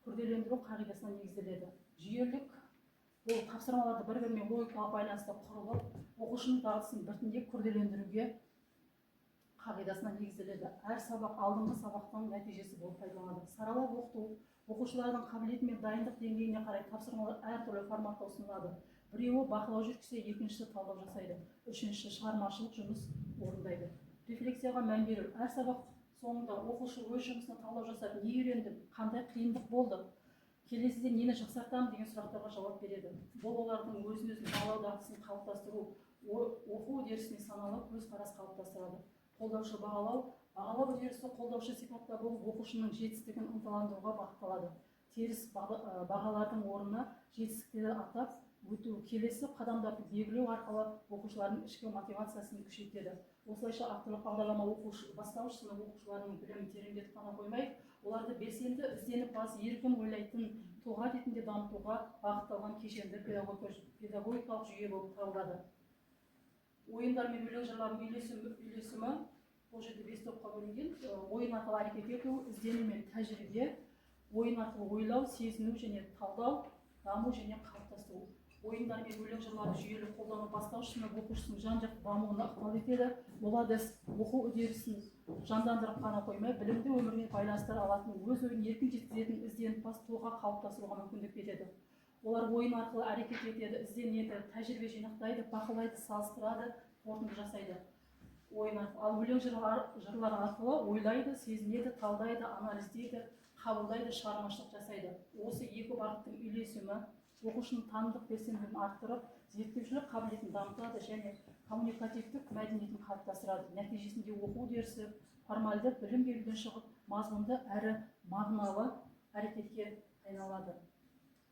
күрделендіру қағидасына негізделеді. Жүйелік бұл тапсырмаларды бір-бірімен логикалық байланыста құрылып, оқушының дағдысын біртіндеп күрделендіруге қағидасына негізделеді. Әр сабақ алдыңғы сабақтың нәтижесі болып пайдаланады. Саралап оқыту оқушылардың қабілеті мен дайындық деңгейіне қарай тапсырмалар әртүрлі форматта ұсынылады. Біреуі бақылау жүргізсе, екіншісі талдау жасайды, үшіншісі шығармашылық жұмыс орындайды. Рефлексияға мән беру. Әр сабақ соңында оқушы өз жұмысына талдау жасап, не үйрендім, қандай қиындық болды, келесіде нені жақсартамын деген сұрақтарға жауап береді. Бұл олардың өзін-өзін бағалау дағдысын қалыптастыру, оқу үдерісіне саналы көзқарас қалыптастырады. Қолдаушы бағалау үдерісі қолдаушы сипатта болып, оқушының жетістігін ынталандыруға бағытталады. Теріс бағалардың орнына жетістіктерді атап өту, келесі қадамдарды белгілеу арқылы оқушылардың ішкі мотивациясын күшейтеді. Осылайша авторлық бағдарлама бастауыш сынып оқушыларының білімін тереңдетіп қана қоймай, оларды белсенді, ізденімпаз, еркін ойлайтын тұлға ретінде дамытуға бағытталған кешенді педагогикалық жүйе болып табылады. Ойындар мен өлең жырлардың үйлесімі бұл жерде 5 топқа бөлінген. Ойын арқылы әрекет ету, іздену мен тәжірибе, ойын арқылы ойлау, сезіну және талдау, даму және қалыптастыру. Ойындар мен өлең жырларды жүйелі қолдану бастауыш сынып оқушысының жан-жақты дамуына ықпал етеді. Бұл әдіс оқу үдерісін жандандырып қана қоймай, білімді өмірмен байланыстыра алатын, өз ойын еркін жеткізетін ізденімпаз тұлға қалыптастыруға мүмкіндік береді. Олар ойын арқылы әрекет етеді, ізденеді, тәжірибе жинақтайды, бақылайды, салыстырады, қорытынды жасайды. Ал өлең жырлар арқылы ойлайды, сезінеді, талдайды, анализдейді, қабылдайды, шығармашылық жасайды. Осы екі бағыттың үйлесімі оқушының танымдық белсенділігін арттырып, зерттеушілік қабілетін дамытады және коммуникативтік мәдениетін қалыптастырады. Нәтижесінде оқу үдерісі формальды білім беруден шығып, мазмұнды әрі мағыналы әрекетке айналады.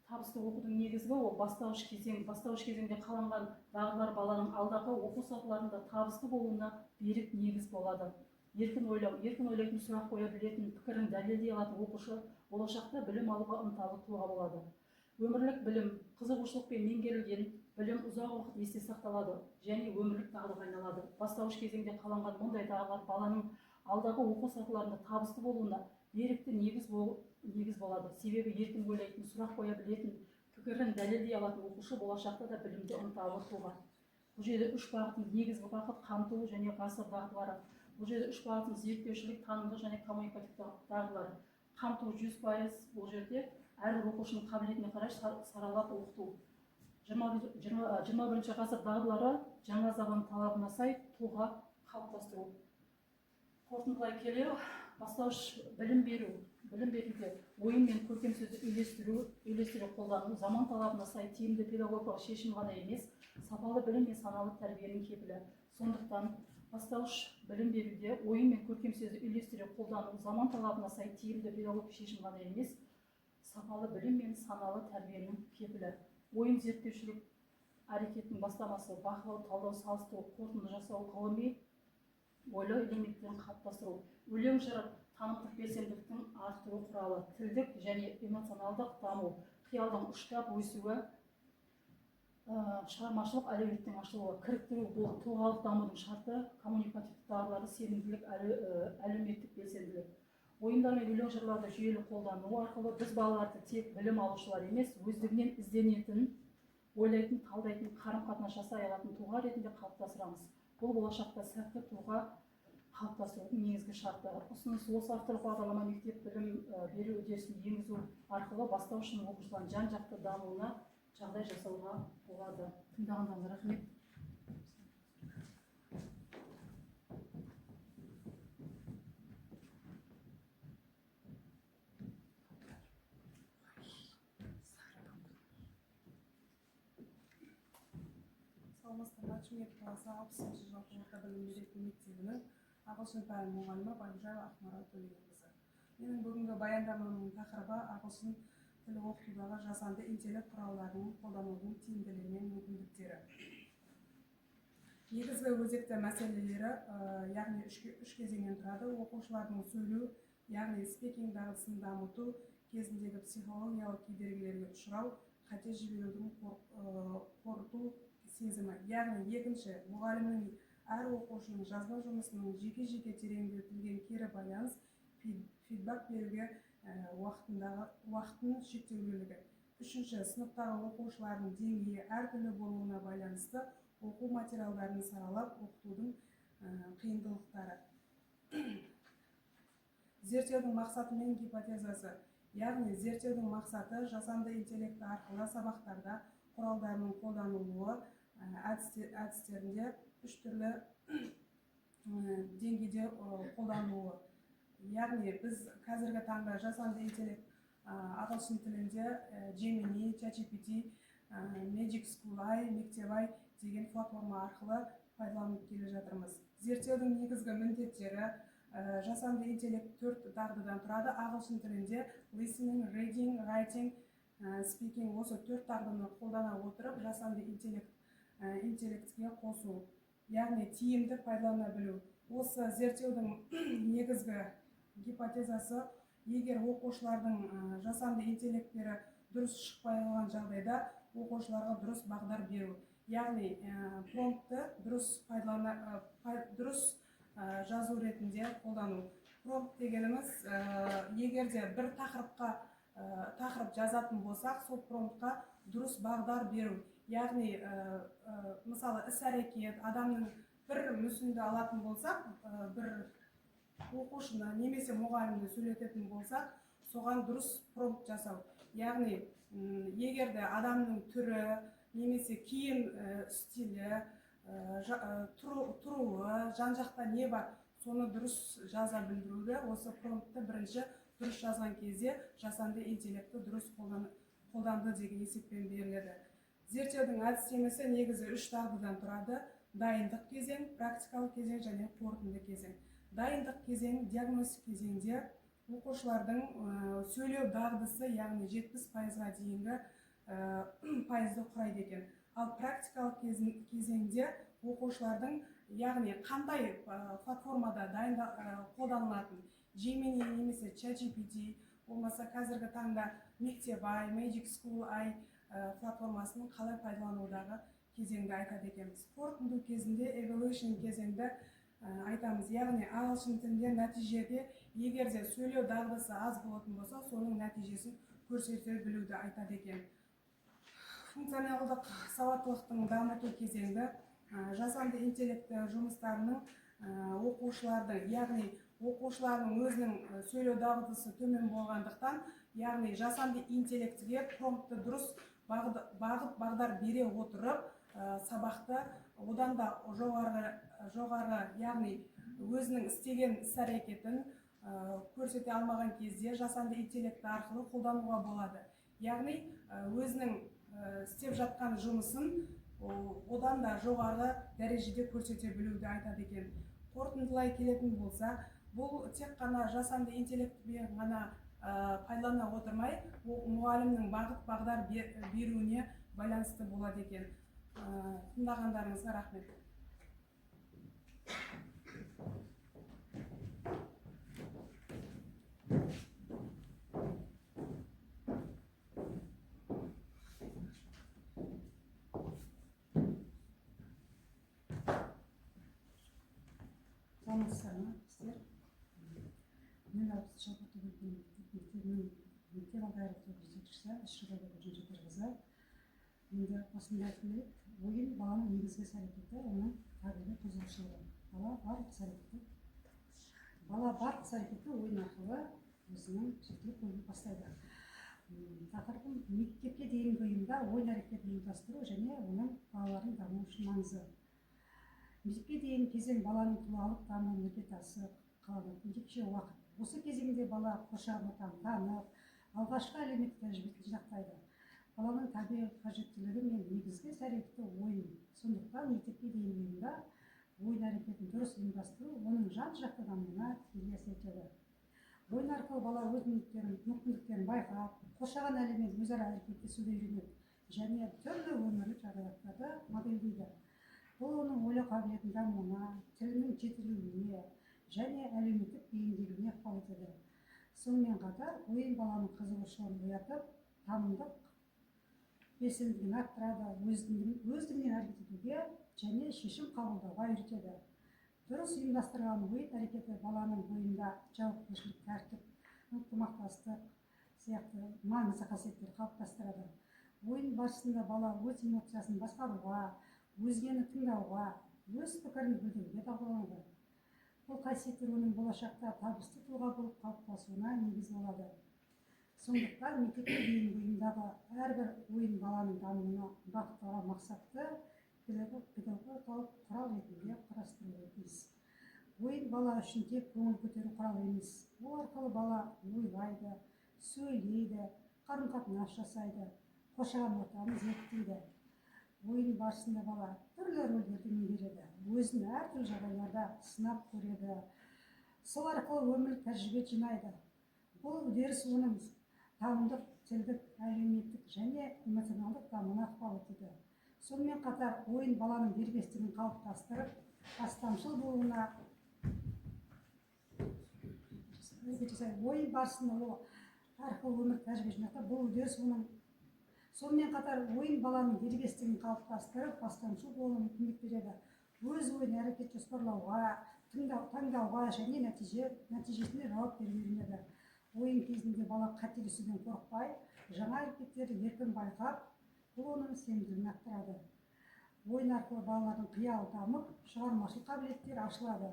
Табысты оқудың негізі ол бастауыш кезең. Бастауыш кезеңде қаланған дағдылар баланың алдағы оқу сатыларында табысты болуына берік негіз болады. Еркін ойлау, еркін ойлайтын, сұрақ қоя білетін, пікірін дәлелдей алатын оқушы болашақта білім алуға ынталы тұлға болады. Өмірлік білім, қызығушылықпен меңгерілген білім ұзақ уақыт есте сақталады және өмірлік дағдыға айналады. Бастауыш кезеңде қаланған мұндай дағдылар баланың алдағы оқу сатыларында табысты болуына берікті негіз болады. Себебі еркін ойлайтын, сұрақ қоя білетін, пікірін дәлелдей алатын оқушы болашақта да білімді ынталы тұлға. Бұл жерде 3 бағыттың негізгі бағыт қамту және ғасыр дағдылары. Бұл жерде 3 бағыттың зерттеушілік, танымдық және коммуникативтік дағдылары. Қамту 100%, бұл жерде әрбір оқушының қабілетіне қарай саралап оқыту. 21 ғасыр дағдылары жаңа заман талабына сай тұлға қалыптастыру. Қорытындылай келе, бастауыш білім беруде ойын мен көркем сөзді үйлестіре қолдану заман талабына сай тиімді педагогикалық шешім ғана емес, сапалы білім мен саналы тәрбиенің кепілі. Сондықтан бастауыш білім беруде ойын мен көркем сөзді үйлестіре қолдану заман талабына сай тиімді педагогикалық шешім ғана емес, сапалы білім мен саналы тәрбиенің кепілі. Ойын зерттеушілік әрекеттің бастамасы, бақылау, талдау, салыстыру, қорытынды жасау, ғылыми ойлау элементтерін қалыптастыру. Өлең жыр танымдық белсенділіктің арттыру құралы, тілдік және эмоционалдық даму, қиялдың ұштап өсуі, шығармашылық әлеуеттің ашылуы, кіріктіру бұл тұлғалық дамудың шарты, коммуникативтік дағдылары, сенімділік, әлеуметтік белсенділік. Ойындар мен өлең жырларды жүйелі қолдану арқылы біз балаларды тек білім алушылар емес, өздігінен ізденетін, ойлайтын, талдайтын, қарым-қатынас жасай алатын тұлға ретінде қалыптастырамыз. Бұл болашақта сәтті тұлға қалыптастырудың негізгі шарты. Ұсыныс осы авторлық бағдарлама мектеп білім беру үдерісін енгізу арқылы бастауыш сынып оқушылардың жан-жақты дамуына жағдай жасауға болады. Тыңдағандарыңызға рахмет. Саламатсыздар ма? Шымкент қаласы 60-шы жалпы орта білім беретін мектебінің ағылшын пәні мұғалімі Байымжанова Ақмарал Төлегенқызы. Менің бүгінгі баяндамамның тақырыбы ағылшын тілі оқытудағы жасанды интеллект құралдарының қолданудың тиімділігі мен мүмкіндіктері. Негізгі өзекті мәселелері, яғни үш кезеңнен тұрады. Оқушылардың сөйлеу, яғни спикинг дағдысын дамыту, кезіндегі психологиялық кедергілерге ұшырау, қате жіберудің қорыту сезімі. Яғни екінші, мұғалімнің әр оқушының жазба жұмысының жеке-жеке тереңдетілген кері байланыс, фидбак беруге уақытының шектеулілігі. Үшінші, сыныптағы оқушылардың деңгейі әртүрлі болуына байланысты оқу материалдарын саралап оқытудың қиындықтары. Зерттеудің мақсаты мен гипотезасы. Яғни зерттеудің мақсаты жасанды интеллекті арқылы сабақтарда құралдарының қолданылуы әдістерінде үш түрлі деңгейде қолданылуы. Яғни біз қазіргі таңда жасанды интеллект ағылшын тілінде Gemini, ChatGPT, Magic School AI, Мектеп AI деген платформа арқылы пайдаланып келе жатырмыз. Зерттеудің негізгі міндеттері жасанды интеллект 4 дағдыдан тұрады. Ағылшын тілінде listening, reading, writing, speaking осы 4 дағдыны қолдана отырып жасанды интеллектке қосу, яғни тиімді пайдалана білу. Осы зерттеудің негізгі гипотезасы, егер оқушылардың жасанды интеллекттері дұрыс шықпай қалған жағдайда оқушыларға дұрыс бағдар беру. Яғни промптты дұрыс жазу ретінде қолдану. Промпт дегеніміз, егерде бір тақырып жазатын болсақ, сол промптқа дұрыс бағдар беру. Яғни, мысалы, іс-әрекет, адамның бір мүсінді алатын болсақ, бір оқушыны немесе мұғалімді сөйлететін болсақ, соған дұрыс промпт жасау. Яғни, егерде адамның түрі, немесе киім стилі, тұруы, жан-жақта не бар, соны дұрыс жаза білдіруді, осы промптты бірінші дұрыс жазған кезде жасанды интеллекті дұрыс қолданды деген есеппен беріледі. Зерттеудің әдістемесі негізі 3 дағдыдан тұрады: дайындық кезең, практикалық кезең және қорытынды кезең. Дайындық кезең, диагностик кезеңде оқушылардың сөйлеу дағдысы, яғни 70%-ға дейінгі пайызды құрайды екен. Ал практикалық кезеңде оқушылардың, яғни қандай платформада қолданылатын, Gemini немесе ChatGPT, болмаса қазіргі таңда Мектеп AI, Magic School AI платформасының қалай пайдаланудағы кезеңді айтады екенбіз. Қорытынды кезінде, evaluation кезеңді айтамыз. Яғни ағылшын тілінде нәтижеде, егерде сөйлеу дағдысы аз болатын болса, соның нәтижесін көрсете білуді айтады екен. Функционалдық сауаттылықтың дамыту кезеңді жасанды интеллекті жұмыстарының оқушылардың, яғни оқушылардың өзінің сөйлеу дағдысы төмен болғандықтан, яғни жасанды интеллектіге промптты дұрыс бағдар бере отырып, сабақты одан да жоғары, яғни өзінің істеген іс-әрекетін көрсете алмаған кезде жасанды интеллекті арқылы қолдануға болады. Яғни өзінің істеп жатқан жұмысын одан да жоғары дәрежеде көрсете білуді айтады екен. Қорытындылай келетін болса, бұл тек қана жасанды интеллектімен ғана пайдалана отырмай, мұғалімнің бағдар беруіне байланысты болады екен. Тыңдағандарыңызға рахмет. мектеп алды жетекшісі Шырғалбек Жантөрқызы. Енді осындай айтқым келеді. Ойын баланың негізгі іс-әрекеті, оның табиғи қызығушылығы. Бала барлық іс-әрекетті ойын арқылы өзінің жетіліп көруге бастайды. Тақырыбым мектепке дейінгі ұйымда ойын әрекетін ұйымдастыру және оның балалардың дамуы үшін маңызы. Мектепке дейінгі кезең баланың тұлғалық дамуының іргетасы қаланатын ерекше уақыт. Осы кезеңде бала қоршаған ортаны танып, алғашқы әлеуметтік тәжірибесін жинақтайды. Баланың табиғи қажеттілігі мен негізгі іс-әрекеті ойын. Сондықтан мектепке дейінгі ұйымда ойын әрекетін дұрыс ұйымдастыру оның жан-жақты дамуына тікелей әсер етеді. Ойын арқылы бала өз мүмкіндіктерін байқап, қоршаған әлеммен өзара әрекеттесуді үйренеді және түрлі өмірлік жағдаяттарды модельдейді. Бұл оның ойлау қабілетінің дамуына, тілінің жетілуіне және әлеуметтік бейімделуіне ықпал етеді. Сонымен қатар ойын баланың қызығушылығын оятып, танымдық белсенділігін арттырады, өздігінен әрекет етуге және шешім қабылдауға үйретеді. Дұрыс ұйымдастырылған ойын әрекеті баланың бойында жауапкершілік, тәртіп, ынтымақтастық сияқты маңызды қасиеттер қалыптастырады. Ойын барысында бала өз эмоциясын басқаруға, өзгені тыңдауға, өз пікірін білдіруге дағдыланады. Бұл қасиеттер оның болашақта табысты тұлға болып қалыптасуына негіз болады. Сондықтан мектепке дейінгі ұйымдағы әрбір ойын баланың дамуына бағытталған мақсатты педагогикалық құрал ретінде қарастырылуы тиіс. Ойын бала үшін тек көңіл көтеру құралы емес. Ол арқылы бала ойлайды, сөйлейді, қарым-қатынас жасайды, қоршаған ортаны зерттейді. Ойын барысында бала түрлі рөлдерді меңгереді, өзін әртүрлі жағдайларда сынап көреді. Сол арқылы өмірлік тәжірибе жинайды. Бұл үдеріс оның танымдық, тілдік, әлеуметтік және эмоционалдық дамуына ықпал етеді. Сонымен қатар ойын баланың дербестігін қалыптастырып, бастамшыл болуына ойын барысында ол арқылы өмірлік тәжірибе жинақтап, бұл үдеріс оның Сонымен қатар ойын баланың дербестігін қалыптастырып, бастамшыл болуына мүмкіндік береді. Өз ойын әрекет жоспарлауға, таңдауға және нәтижесіне жауап беруге үйренеді. Ойын кезінде бала қателесуден қорықпай, жаңа әрекеттерді еркін байқап, бұл оның сенімділігін арттырады. Ойын арқылы балалардың қиялы дамып, шығармашылық қабілеттері ашылады.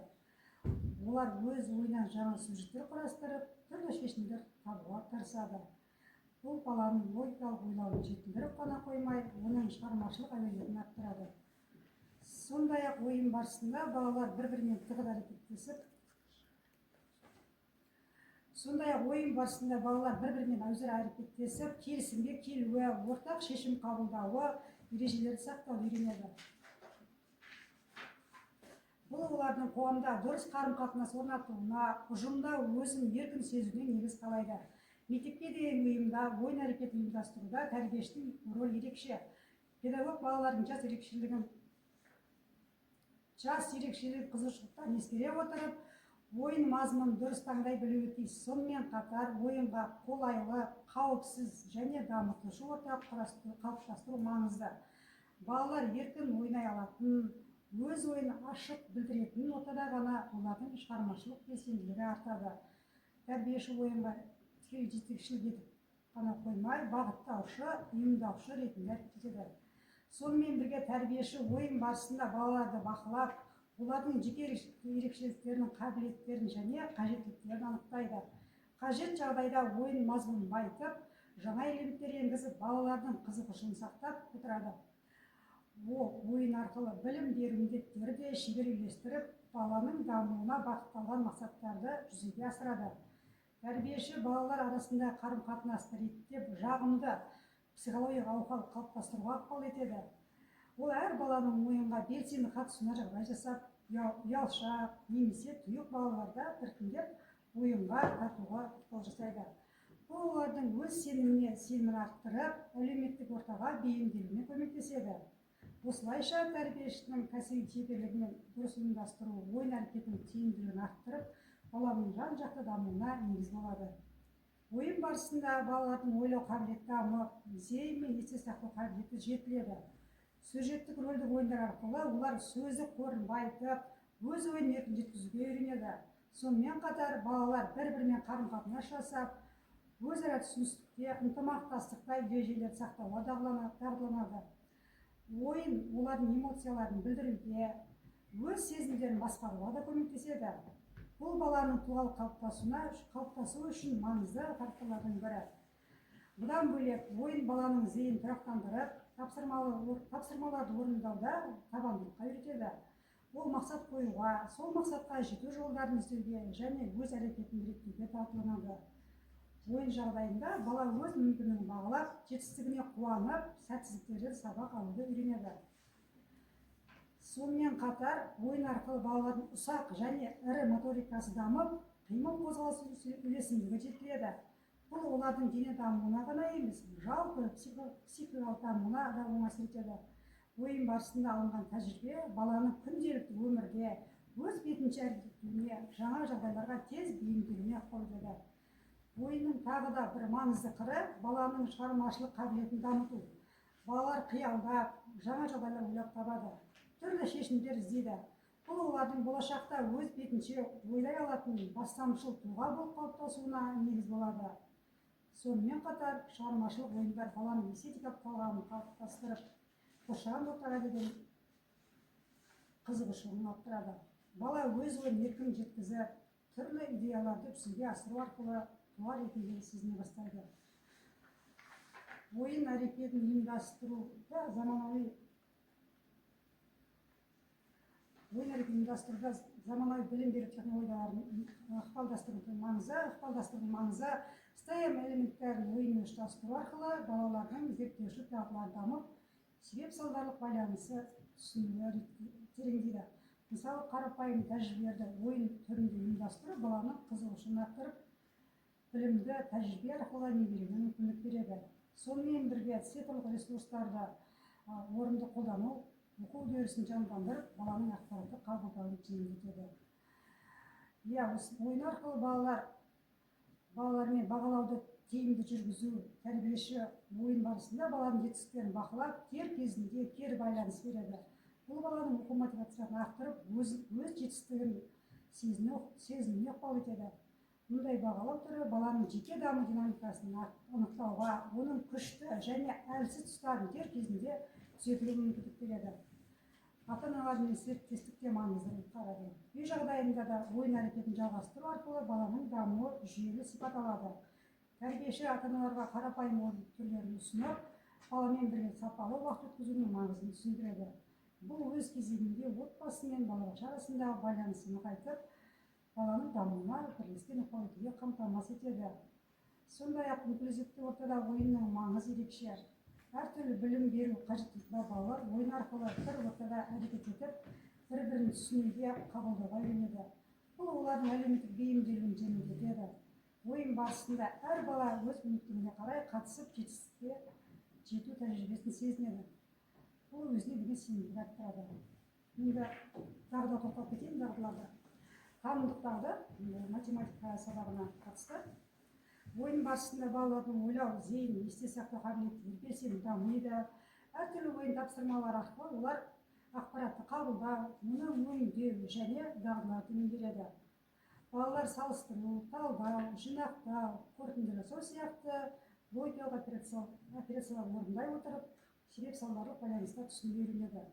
Олар өз ойынан жаңа сюжеттер құрастырып, түрлі шешімдер табуға тырысады. Бұл баланың логикалық ойлауын жетілдіріп қана қоймай, оның шығармашылық әуелерін арттырады. Сондай-ақ ойын барысында балалар бір-бірімен тығыз әрекеттесіп, өзара әрекеттесіп, келісімге келуі, ортақ шешім қабылдауы, ережелерді сақтауды үйренеді. Бұл олардың қоғамда дұрыс қарым-қатынас орнатуына, ұжымда өзін еркін сезуіне негіз қалайды. Мектепке дейінгі ұйымда ойын әрекетін ұйымдастыруда тәрбиешінің рөлі ерекше. Педагог балалардың жас ерекшелік қызығушылықтарын ескере отырып, ойын мазмұнын дұрыс таңдай білуі тиіс. Сонымен қатар ойынға қолайлы, қауіпсіз және дамытушы орта қалыптастыру маңызды. Балалар еркін ойнай алатын, өз ойын ашық білдіретін ортада ғана олардың шығармашылық белсенділігі артады. Тәрбиеші ойынға жетекшілік етіп қана қоймай, бағыттаушы, ұйымдаушы ретінде әрекет етеді. Сонымен бірге тәрбиеші ойын барысында балаларды бақылап, олардың жеке ерекшеліктерінің қабілеттерін және қажеттіліктерін анықтайды. Қажет жағдайда ойын мазмұнын байытып, жаңа элементтер енгізіп, балалардың қызығушылығын сақтап отырады. Ол ойын арқылы білім беру міндеттері де шебер үйлестіріп, баланың дамуына бағытталған мақсаттарды жүзеге асырады. Тәрбиеші балалар арасында қарым-қатынасты реттеп, жағымды психологиялық ахуал қалыптастыруға ықпал етеді. Ол әр баланың ойынға белсенді қатысуына жағдай жасап, ұялшақ немесе тұйық балаларда біртіндеп ойынға тартуға ықпал жасайды. Бұл олардың өз сенімін арттырып, әлеуметтік ортаға бейімделуіне көмектеседі. Осылайша тәрбиешінің кәсіби шеберлігімен дұрыс ұйымдастыру ойын әрекетінің тиімділігін арттырып, баланың жан-жақты дамуына негіз болады. Ойын барысында балалардың ойлау қабілеті дамып, зейін мен есте сақтау қабілеті жетіледі. Сюжеттік рөлдік ойындар арқылы олар сөздік қорын байытып, өз ойын еркін жеткізуге үйренеді. Сонымен қатар балалар бір-бірімен қарым-қатынас жасап, өзара түсіністікте, ынтымақтастықта ережелерді сақтауға дағдыланады. Ойын олардың эмоцияларын білдіруге, өз сезімдерін басқаруға да көмектеседі. Бұл баланың тұлғалық қалыптасуы үшін маңызды факторлардың бірі. Бұдан бөлек, ойын баланың зейін тұрақтандырып, тапсырмаларды орындауда табандылыққа үйретеді. Ол мақсат қоюға, сол мақсатқа жету жолдарын іздеуге және өз әрекетін реттеуге дағдыланады. Ойын жағдайында бала өз мүмкіндігін бағалап, жетістігіне қуанып, сәтсіздіктерден сабақ алуды үйренеді. Сонымен қатар, ойын арқылы балалардың ұсақ және ірі моторикасы дамып, қимыл қозғалыс үйлесімдігі жетіледі. Бұл олардың дене дамуына ғана емес, жалпы психикалық дамуына да оң әсер етеді. Ойын барысында алынған тәжірибе баланың күнделікті өмірде өз бетінше әрекеттеуіне, жаңа жағдайларға тез бейімделуіне ықпал етеді. Ойынның тағы да бір маңызды қыры баланың шығармашылық қабілетін дамыту. Балалар қиялдап, жаңа жағдайлар ойлап табады, түрлі шешімдер іздейді. Бұл олардың болашақта өз бетінше ойлай алатын бастамашыл тұлға болып қалыптасуына негіз болады. Сонымен қатар, шығармашылық ойындар баланың эстетикалық талғамын қалыптастырып, қоршаған ортаға деген қызығушылығын арттырады. Бала өз ойын еркін жеткізіп, түрлі идеяларды жүзеге асыру арқылы тұлға ретінде сезіне бастайды. Ойын әрекетін ұйымдастыруда заманауи білім беру технологияларын ықпалдастырудың маңызы STEM элементтерін ойынмен ұштастыру арқылы балалардың зерттеушілік дағдылары дамып, себеп-салдарлық байланысы түсінуі тереңдейді. Мысалы, қарапайым тәжірибелерді ойын түрінде ұйымдастыру баланың қызығушылығын арттырып, білімді тәжірибе арқылы меңгеруге мүмкіндік береді. Сонымен бірге цифрлық ресурстарды орынды қолдану оқу үдерісін жандандырып, баланың ақпараттық қабылдауын жеңілдетеді. Ойын арқылы балалармен бағалауды тиімді жүргізу, тәрбиеші ойын барысында баланың жетістіктерін бақылап, дер кезінде кері байланыс береді. Бұл баланың оқу мотивациясын арттырып, өз жетістігін сезінуіне ықпал етеді. Мұндай бағалау түрі баланың жеке даму динамикасын анықтауға, оның күшті және әлсіз тұстарын дер кезінде түзетуге мүмкіндік береді. Ата-аналармен серіктестікте маңызды рөл атқарады. Үй жағдайында да ойын әрекетін жалғастыру арқылы баланың дамуы жүйелі сипат алады. Тәрбиеші ата-аналарға қарапайым ойын түрлерін ұсынып, баламен бірге сапалы уақыт өткізудің маңызын түсіндіреді. Бұл өз кезегінде отбасы мен балабақша арасындағы байланысты нығайтып, баланың дамуына бірлескен ықпал етуге қамтамасыз етеді. Сондай-ақ инклюзивті ортада ойынның маңызы ерекше. Әртүрлі білім беру қажеттілігі балалар ойын арқылы бір ортада әрекет етіп, бір-бірін түсінуге, қабылдауға үйренеді. Бұл олардың әлеуметтік бейімделуін жеңілдетеді. Ойын барысында әр бала өз мүмкіндігіне қарай қатысып, жетістікке жету тәжірибесін сезінеді. Бұл өзіне деген сенімділік арттырады. Енді тағы да тоқталып кетейін дағдыларды. Танымдық дағды математика сабағына қатысты. Ойын барысында балалардың ойлау, зейін, есте сақтау қабілеттері белсенді дамиды. Әртүрлі ойын тапсырмалар арқылы олар ақпаратты қабылдау, оны өңдеу және дағдыларды меңгереді. Балалар салыстыру, талдау, жинақтау, қорытынды жасау сияқты логикалық операциялар орындай отырып, себеп-салдарлық байланыстар түсінуге үйренеді.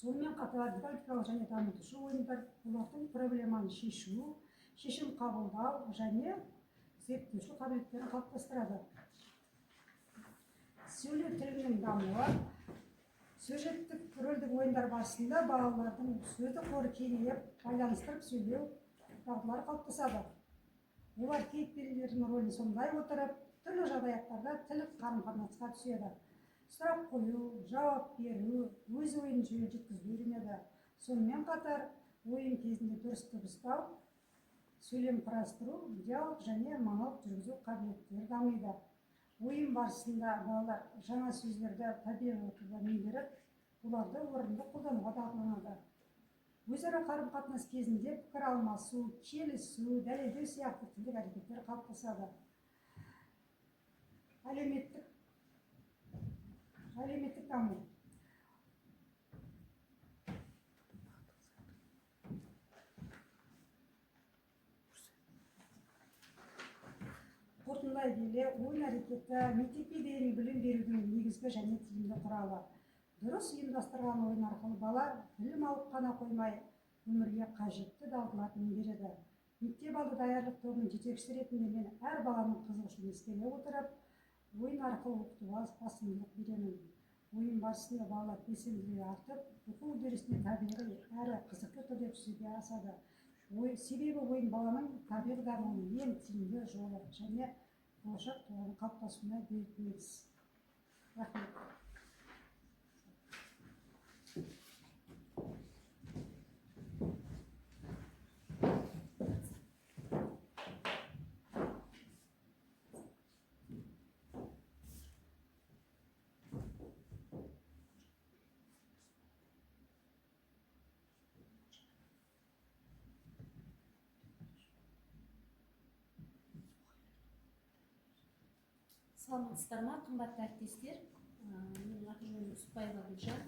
Сонымен қатар дидактикалық және дамытушы ойындар олардың проблеманы шешу, шешім қабылдау және зерттеушілік қабілеттерін қалыптастырады. Сөйлеу тілінің дамуы. Сюжеттік рөлдік ойындар барысында балалардың сөздік қоры кеңейіп, байланыстырып сөйлеу дағдылары қалыптасады. Олар кейіпкерлердің рөлін сомдай отырып, түрлі жағдаяттарда тіл қарым-қатынасқа түседі. Сұрақ қою, жауап беру, өз ойын жүйелі жеткізуге үйренеді. Сонымен қатар, ойын кезінде дұрыс дыбыстау, сөйлем құрастыру, диалог және монолог жүргізу қабілеттері дамиды. Ойын барысында балалар жаңа сөздерді табиғи ортада меңгеріп, оларды орынды қолдануға дағдыланады. Өзара қарым-қатынас кезінде пікір алмасу, келісу, дәлелдеу сияқты тілдік әрекеттер қалыптасады. Әлеуметтік даму. ойлай келе ойын әрекеті мектепке дейінгі білім берудің негізгі және тиімді құралы. Дұрыс ұйымдастырылған ойын арқылы бала білім алып қана қоймай, өмірге қажетті дағдыларды меңгереді. Мектеп алды даярлық тобының жетекшісі ретінде мен әр баланың қызығушылығын ескере отырып, ойын арқылы оқытуға басымдылық беремін. Ойын барысында балалар белсенділігі артып, оқу үдерісіне табиғи әрі қызықты түрде жүзеге асады. Себебі ойын баланың табиғи дамуының ең тиімді жолы және болашақ тұлғаның қалыптасуына берік негіз. Рахмет. Саламатсыздар ма, қымбатты әріптестер? Менің атым Үсіпбаева Гүлжан,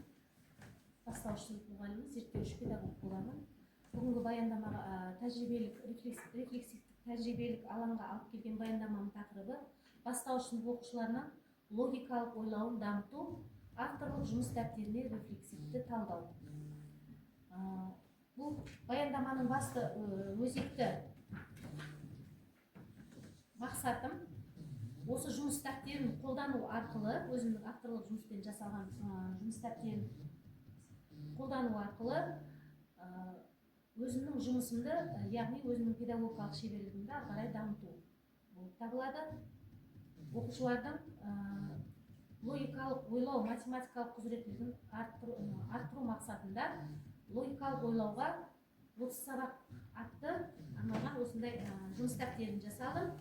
бастауыш сынып мұғалімі, зерттеуші педагог боламын. Бүгінгі баяндамаға тәжірибелік рефлексивтік тәжірибелік алаңға алып келген баяндаманың тақырыбы бастауыш сынып оқушыларына логикалық ойлауын дамыту, авторлық жұмыс дәптеріне рефлексивті талдау. Бұл баяндаманың басты өзекті мақсатым осы жұмыс дәптерін қолдану арқылы, өзімнің авторлық жұмыспен жасалған жұмыс дәптерін қолдану арқылы өзімнің жұмысымды, яғни өзімнің педагогикалық шеберлігімді ары қарай дамыту болып табылады. Оқушылардың логикалық ойлау, математикалық құзыреттілігін арттыру мақсатында логикалық ойлауға 30 сабақ атты арналған осындай жұмыс дәптерін жасадым.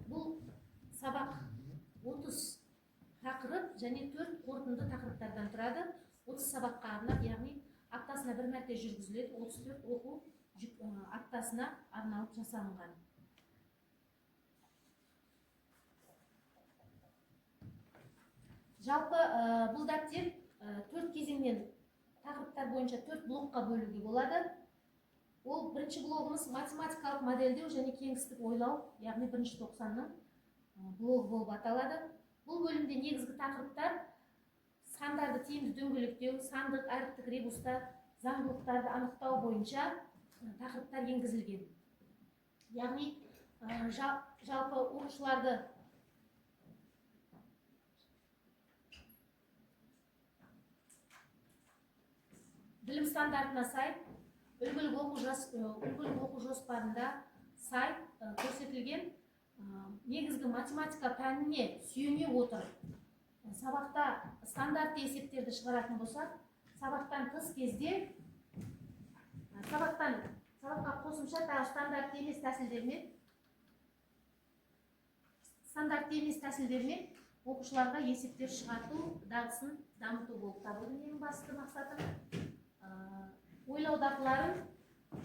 Бұл сабақ 30 тақырып және 4 қорытынды тақырыптардан тұрады. 30 сабаққа арнап, яғни аптасына бір мәрте жүргізіледі. 34 оқу аптасына арналып жасалынған. Жалпы бұл дәптер 4 кезеңнен тақырыптар бойынша 4 блокқа бөлуге болады. Ол бірінші блогымыз математикалық модельдеу және кеңістік ойлау, яғни бірінші 90-ның блогы болып аталады. Бұл бөлімде негізгі тақырыптар сандарды тиімді дөңгелектеу, сандық әріптік ребустар, заңдылықтарды анықтау бойынша тақырыптар енгізілген. Яғни жалпы оқушыларды білім стандартына сай, үлгілік оқу жоспарында сай көрсетілген негізгі математика пәніне сүйене отырып, сабақта стандартты есептерді шығаратын болсақ, сабақтан тыс кезде сабаққа қосымша стандартты емес тәсілдермен оқушыларға есептер шығарту дағдысын дамыту болып табылды. Менің басты мақсатым ойлау дағдыларын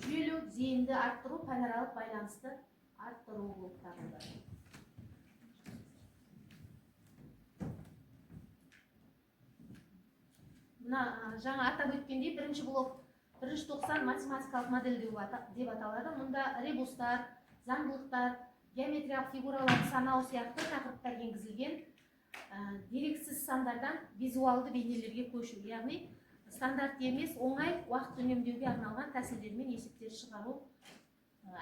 жүйелі зейінді арттыру, пәнаралық байланысты арттыру болып табылды. Мына жаңа атап өткендей, бірінші блок, бірінші 90 математикалық модельдеу деп аталады. Мұнда ребустар, заңдылықтар, геометриялық фигуралар санау сияқты тақырыптар енгізілген. Дерексіз сандардан визуалды бейнелерге көшу, яғни стандарт емес, оңай уақыт үнемдеуге арналған тәсілдермен есептер шығару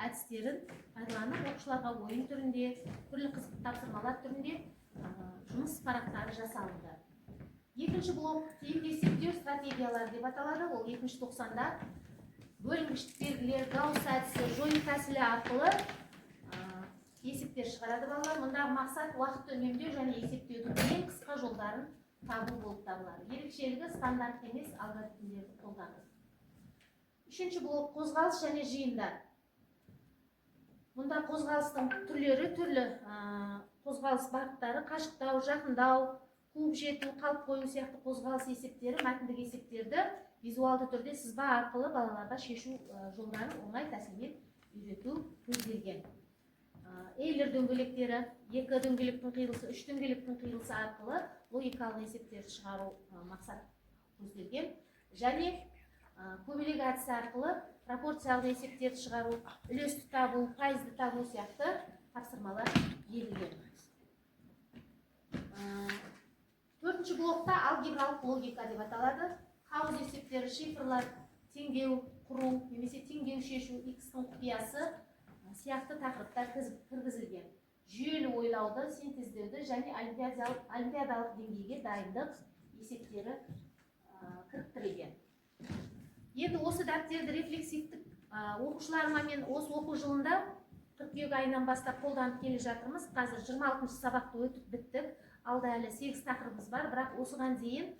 әдістерін пайдаланып, оқушыларға ойын түрінде, түрлі қызықты тапсырмалар түрінде жұмыс парақтары жасалынды. Екінші блок тиімді есептеу стратегиялары деп аталады. Ол екінші 90-да бөлінгіштік белгілер, гаусс әдісі, жою тәсілі арқылы есептер шығарады балалар. Мұндағы мақсат уақыт үнемдеу және есептеудің ең қысқа жолдарын табу болып табылады. Ерекшелігі стандарт емес алгоритмдерді қолдану. Үшінші блок қозғалыс және жиындар. Мұнда қозғалыстың түрлері, түрлі қозғалыс бағыттары, қашықтау, жақындау, қуып жету, қалып қою сияқты қозғалыс есептері, мәтіндік есептерді визуалды түрде сызба арқылы балаларға шешу жолдарын оңай тәсілмен үйрету көзделген. Эйлер дөңгелектері, 2 дөңгелектің қиылысы, 3 дөңгелектің қиылысы арқылы логикалық есептерді шығару мақсат көзделген. Және көбелек әдісі арқылы пропорциялық есептерді шығару, үлесті табу, пайызды табу сияқты тапсырмалар берілген. Төртінші блокта алгебралық логика деп аталады. Хауыз есептері, шифрлар, теңдеу құру немесе теңдеу шешу, x-тің құпиясы сияқты тақырыптар кіргізілген. Жүйелі ойлауды, синтездеуді және олимпиадалық деңгейге дайындық есептері кіріктірілген. Енді осы дәптерді рефлексивтік оқушыларыма мен осы оқу жылында қыркүйек айынан бастап қолданып келе жатырмыз. Қазір 26-шы сабақты өтіп біттік. Алда әлі 8 тақырыбымыз бар, бірақ осыған дейін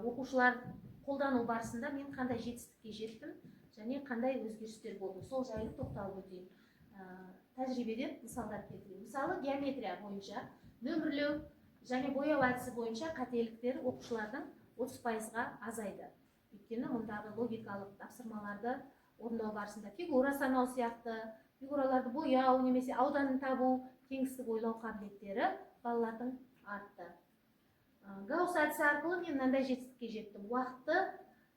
оқушылар қолдану барысында мен қандай жетістікке жеттім және қандай өзгерістер болды, сол жайлы тоқталып өтейін. Тәжірибеден мысалдар келтірейін. Мысалы, геометрия бойынша нөмірлеу және бояу әдісі бойынша қателіктер оқушылардың 30%-ға азайды. Өйткені мұндағы логикалық тапсырмаларды орындау барысында фигура санау сияқты, фигураларды бояу немесе ауданын табу, кеңістік ойлау қабілеттері балалардың артты. Гаусс әдісі арқылы мен мынандай жетістікке жеттім.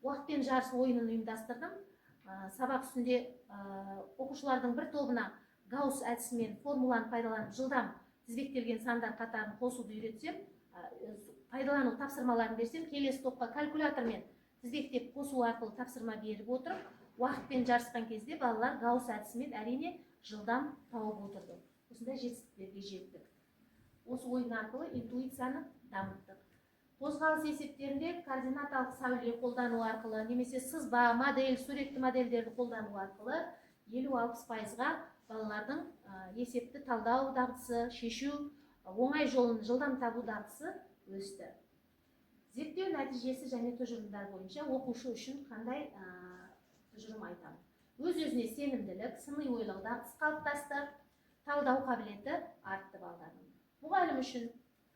Уақытпен жарыс ойынын ұйымдастырдым. Сабақ үстінде оқушылардың бір тобына Гаусс әдісімен формуланы пайдаланып жылдам тізбектелген сандар қатарын қосуды үйретсем, пайдалану тапсырмаларын берсем, келесі топқа калькулятормен тізбектеп қосу арқылы тапсырма беріп отырып, уақытпен жарысқан кезде балалар Гаусс әдісімен әрине жылдам тауып отырды. Осындай жетістіктерге жеттік. Осы ойын арқылы интуицияны дамыттық. Қозғалыс есептерінде координаталық сәуле қолдану арқылы немесе сызба, модель, суретті модельдерді қолдану арқылы 50-60%-ға балалардың есепті талдау дағдысы, шешу, оңай жолын жылдам табу дағдысы өсті. Зерттеу нәтижесі және тұжырымдар бойынша оқушы үшін қандай тұжырым айтамын. Өз-өзіне сенімділік, сыни ойлау дағдысы қалыптасты, талдау қабілеті артты балалардың. Мұғалім үшін,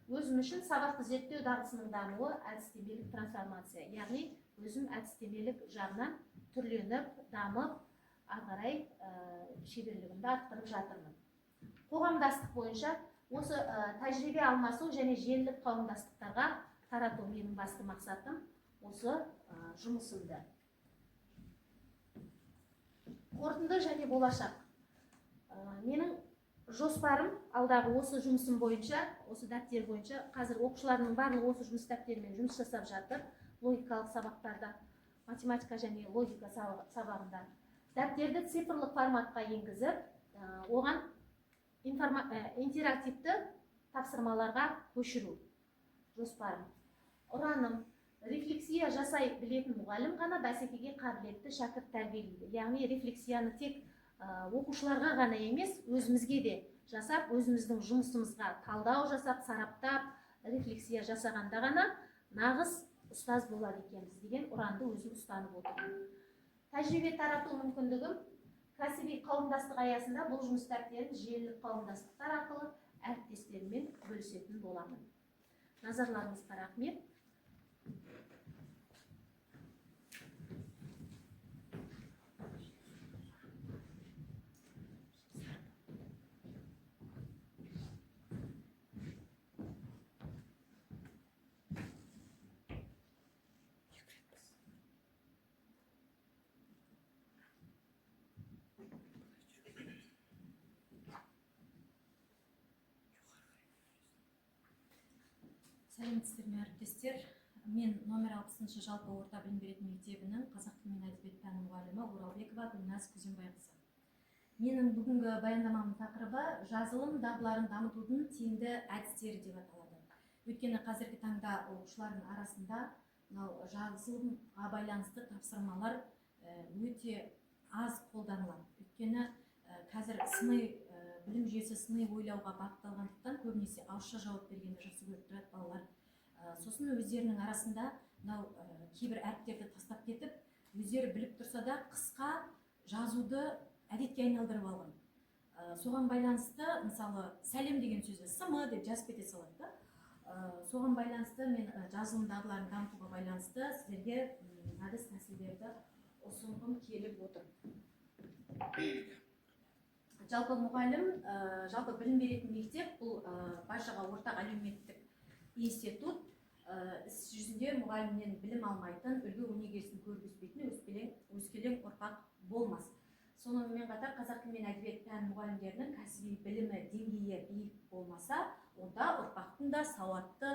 өзім үшін сабақты зерттеу дағдысының дамуы әдістемелік трансформация, яғни өзім әдістемелік жағынан түрленіп, дамып, ағарай шеберлігімді арттырып жатырмын. Қоғамдастық бойынша осы тәжірибе алмасу және желілік қауымдастықтарға тарату менің басты мақсатым осы жұмысымды. Қорытынды және болашақ. Менің жоспарым алдағы осы жұмысым бойынша, осы дәптер бойынша, қазір оқушыларының барлығы осы жұмыс дәптерімен жұмыс жасап жатыр, логикалық сабақтарда, математика және логика сабағында. Дәптерді цифрлық форматқа енгізіп, оған интерактивті тапсырмаларға көшіру жоспарым. Ұраным, рефлексия жасай білетін мұғалім ғана бәсекеге қабілетті шәкірт тәрбиелейді. Яғни рефлексияны тек оқушыларға ғана емес, өзімізге де жасап, өзіміздің жұмысымызға талдау жасап, сараптап, рефлексия жасағанда ғана нағыз ұстаз болады екенбіз деген ұранды өзім ұстанып отырмын. Тәжірибе тарату мүмкіндігім кәсіби қауымдастық аясында бұл жұмыс дәптерін желілік қауымдастықтар арқылы әріптестеріммен бөлісетін боламын. Назарларыңызға рахмет. Сәлеметсіздер ме әріптестер? Мен номер 60-шы жалпы орта білім беретін мектебінің қазақ тілі мен әдебиет пәні мұғалімі Оралбекова Гүлназ Күзембайқызы. Менің бүгінгі баяндамамның тақырыбы жазылым дағдыларын дамытудың тиімді әдістері деп аталады. Өйткені қазіргі таңда оқушылардың арасында жазылымға байланысты тапсырмалар өте аз қолданылады. Өйткені қазір білім жүйесі сыни ойлауға бағытталғандықтан көбінесе ауызша жауап бергенді жақсы көріп тұрады балалар. Сосын өздерінің арасында кейбір әріптерді тастап кетіп, өздері біліп тұрса да қысқа жазуды әдетке айналдырып алған. Соған байланысты, мысалы, сәлем деген сөзді сымы деп жазып кете салады. Соған байланысты мен жазылым дағдыларын дамытуға байланысты сіздерге әдіс тәсілдерді ұсынғым келіп отыр. Жалпы мұғалім, жалпы білім беретін мектеп бұл баршаға ортақ әлеуметтік институт. Іс жүзінде мұғалімнен білім алмайтын, үлгі өнегесін көргізбейтін өскелең ұрпақ болмас. сонымен қатар қазақ тілі мен әдебиет пән мұғалімдерінің кәсіби білімі деңгейі биік болмаса, онда ұрпақтың да сауатты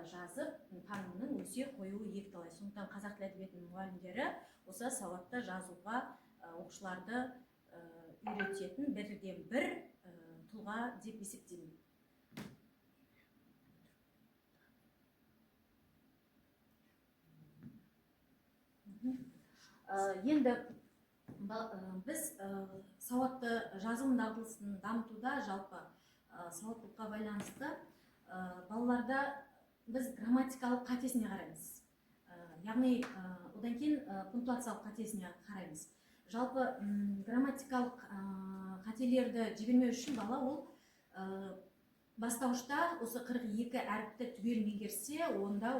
жазып танымының өсе қоюы екіталай. Сондықтан қазақ тілі әдебиетінің мұғалімдері осы сауатты жазуға оқушыларды үйрететін бірден бір тұлға деп есептеймін. Енді біз сауатты жазым дағдысын дамытуда жалпы сауаттылыққа байланысты балаларда біз грамматикалық қатесіне қараймыз. Яғни одан кейін пунктуациялық қатесіне қараймыз. Жалпы грамматикалық қателерді жібермеу үшін бала ол бастауышта осы 42 әріпті түгел меңгерсе, онда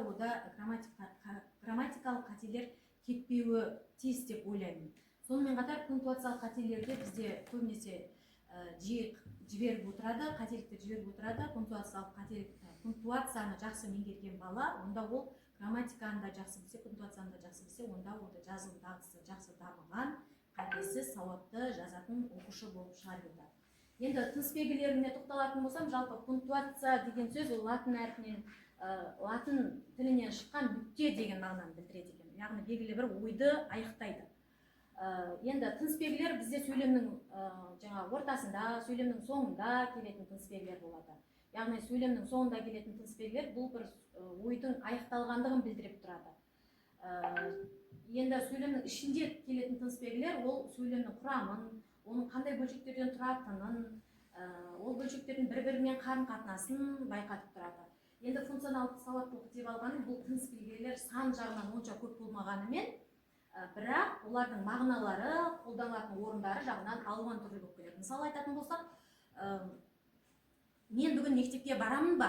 грамматикалық қателер кетпеуі тиіс деп ойлаймын. Сонымен қатар пунктуациялық қателерді бізде көбінесе жіберіп отырады, қателікті жіберіп отырады. Пунктуацияны жақсы меңгерген бала, онда ол грамматиканы да жақсы білсе, пунктуацияны да жақсы білсе, онда ол жазым дағдысы жақсы дамыған, қатесіз, сауатты жазатын оқушы болып шығарылады. Енді тыныс белгілеріне тоқталатын болсам, жалпы пунктуация деген сөз ол латын тілінен шыққан нүкте деген мағынаны білдіреді екен. Яғни белгілі бір ойды аяқтайды. Енді тыныс белгілер бізде сөйлемнің ортасында, сөйлемнің соңында келетін тыныс белгілер болады. Яғни сөйлемнің соңында келетін тыныс белгілер бұл бір ойдың аяқталғандығын білдіріп тұрады. Енді сөйлемнің ішінде келетін тыныс белгілер ол сөйлемнің құрамын, оның қандай бөлшектерден тұратынын, ол бөлшектердің бір-бірімен қарым-қатынасын байқатып тұрады. Енді функционалдық сауаттылық деп алғаным бұл тыныс белгілер сан жағынан онша көп болмағанымен, бірақ олардың мағыналары, қолданылатын орындары жағынан алуан түрлі болып келеді. Мысалы айтатын болсақ, мен бүгін мектепке барамын ба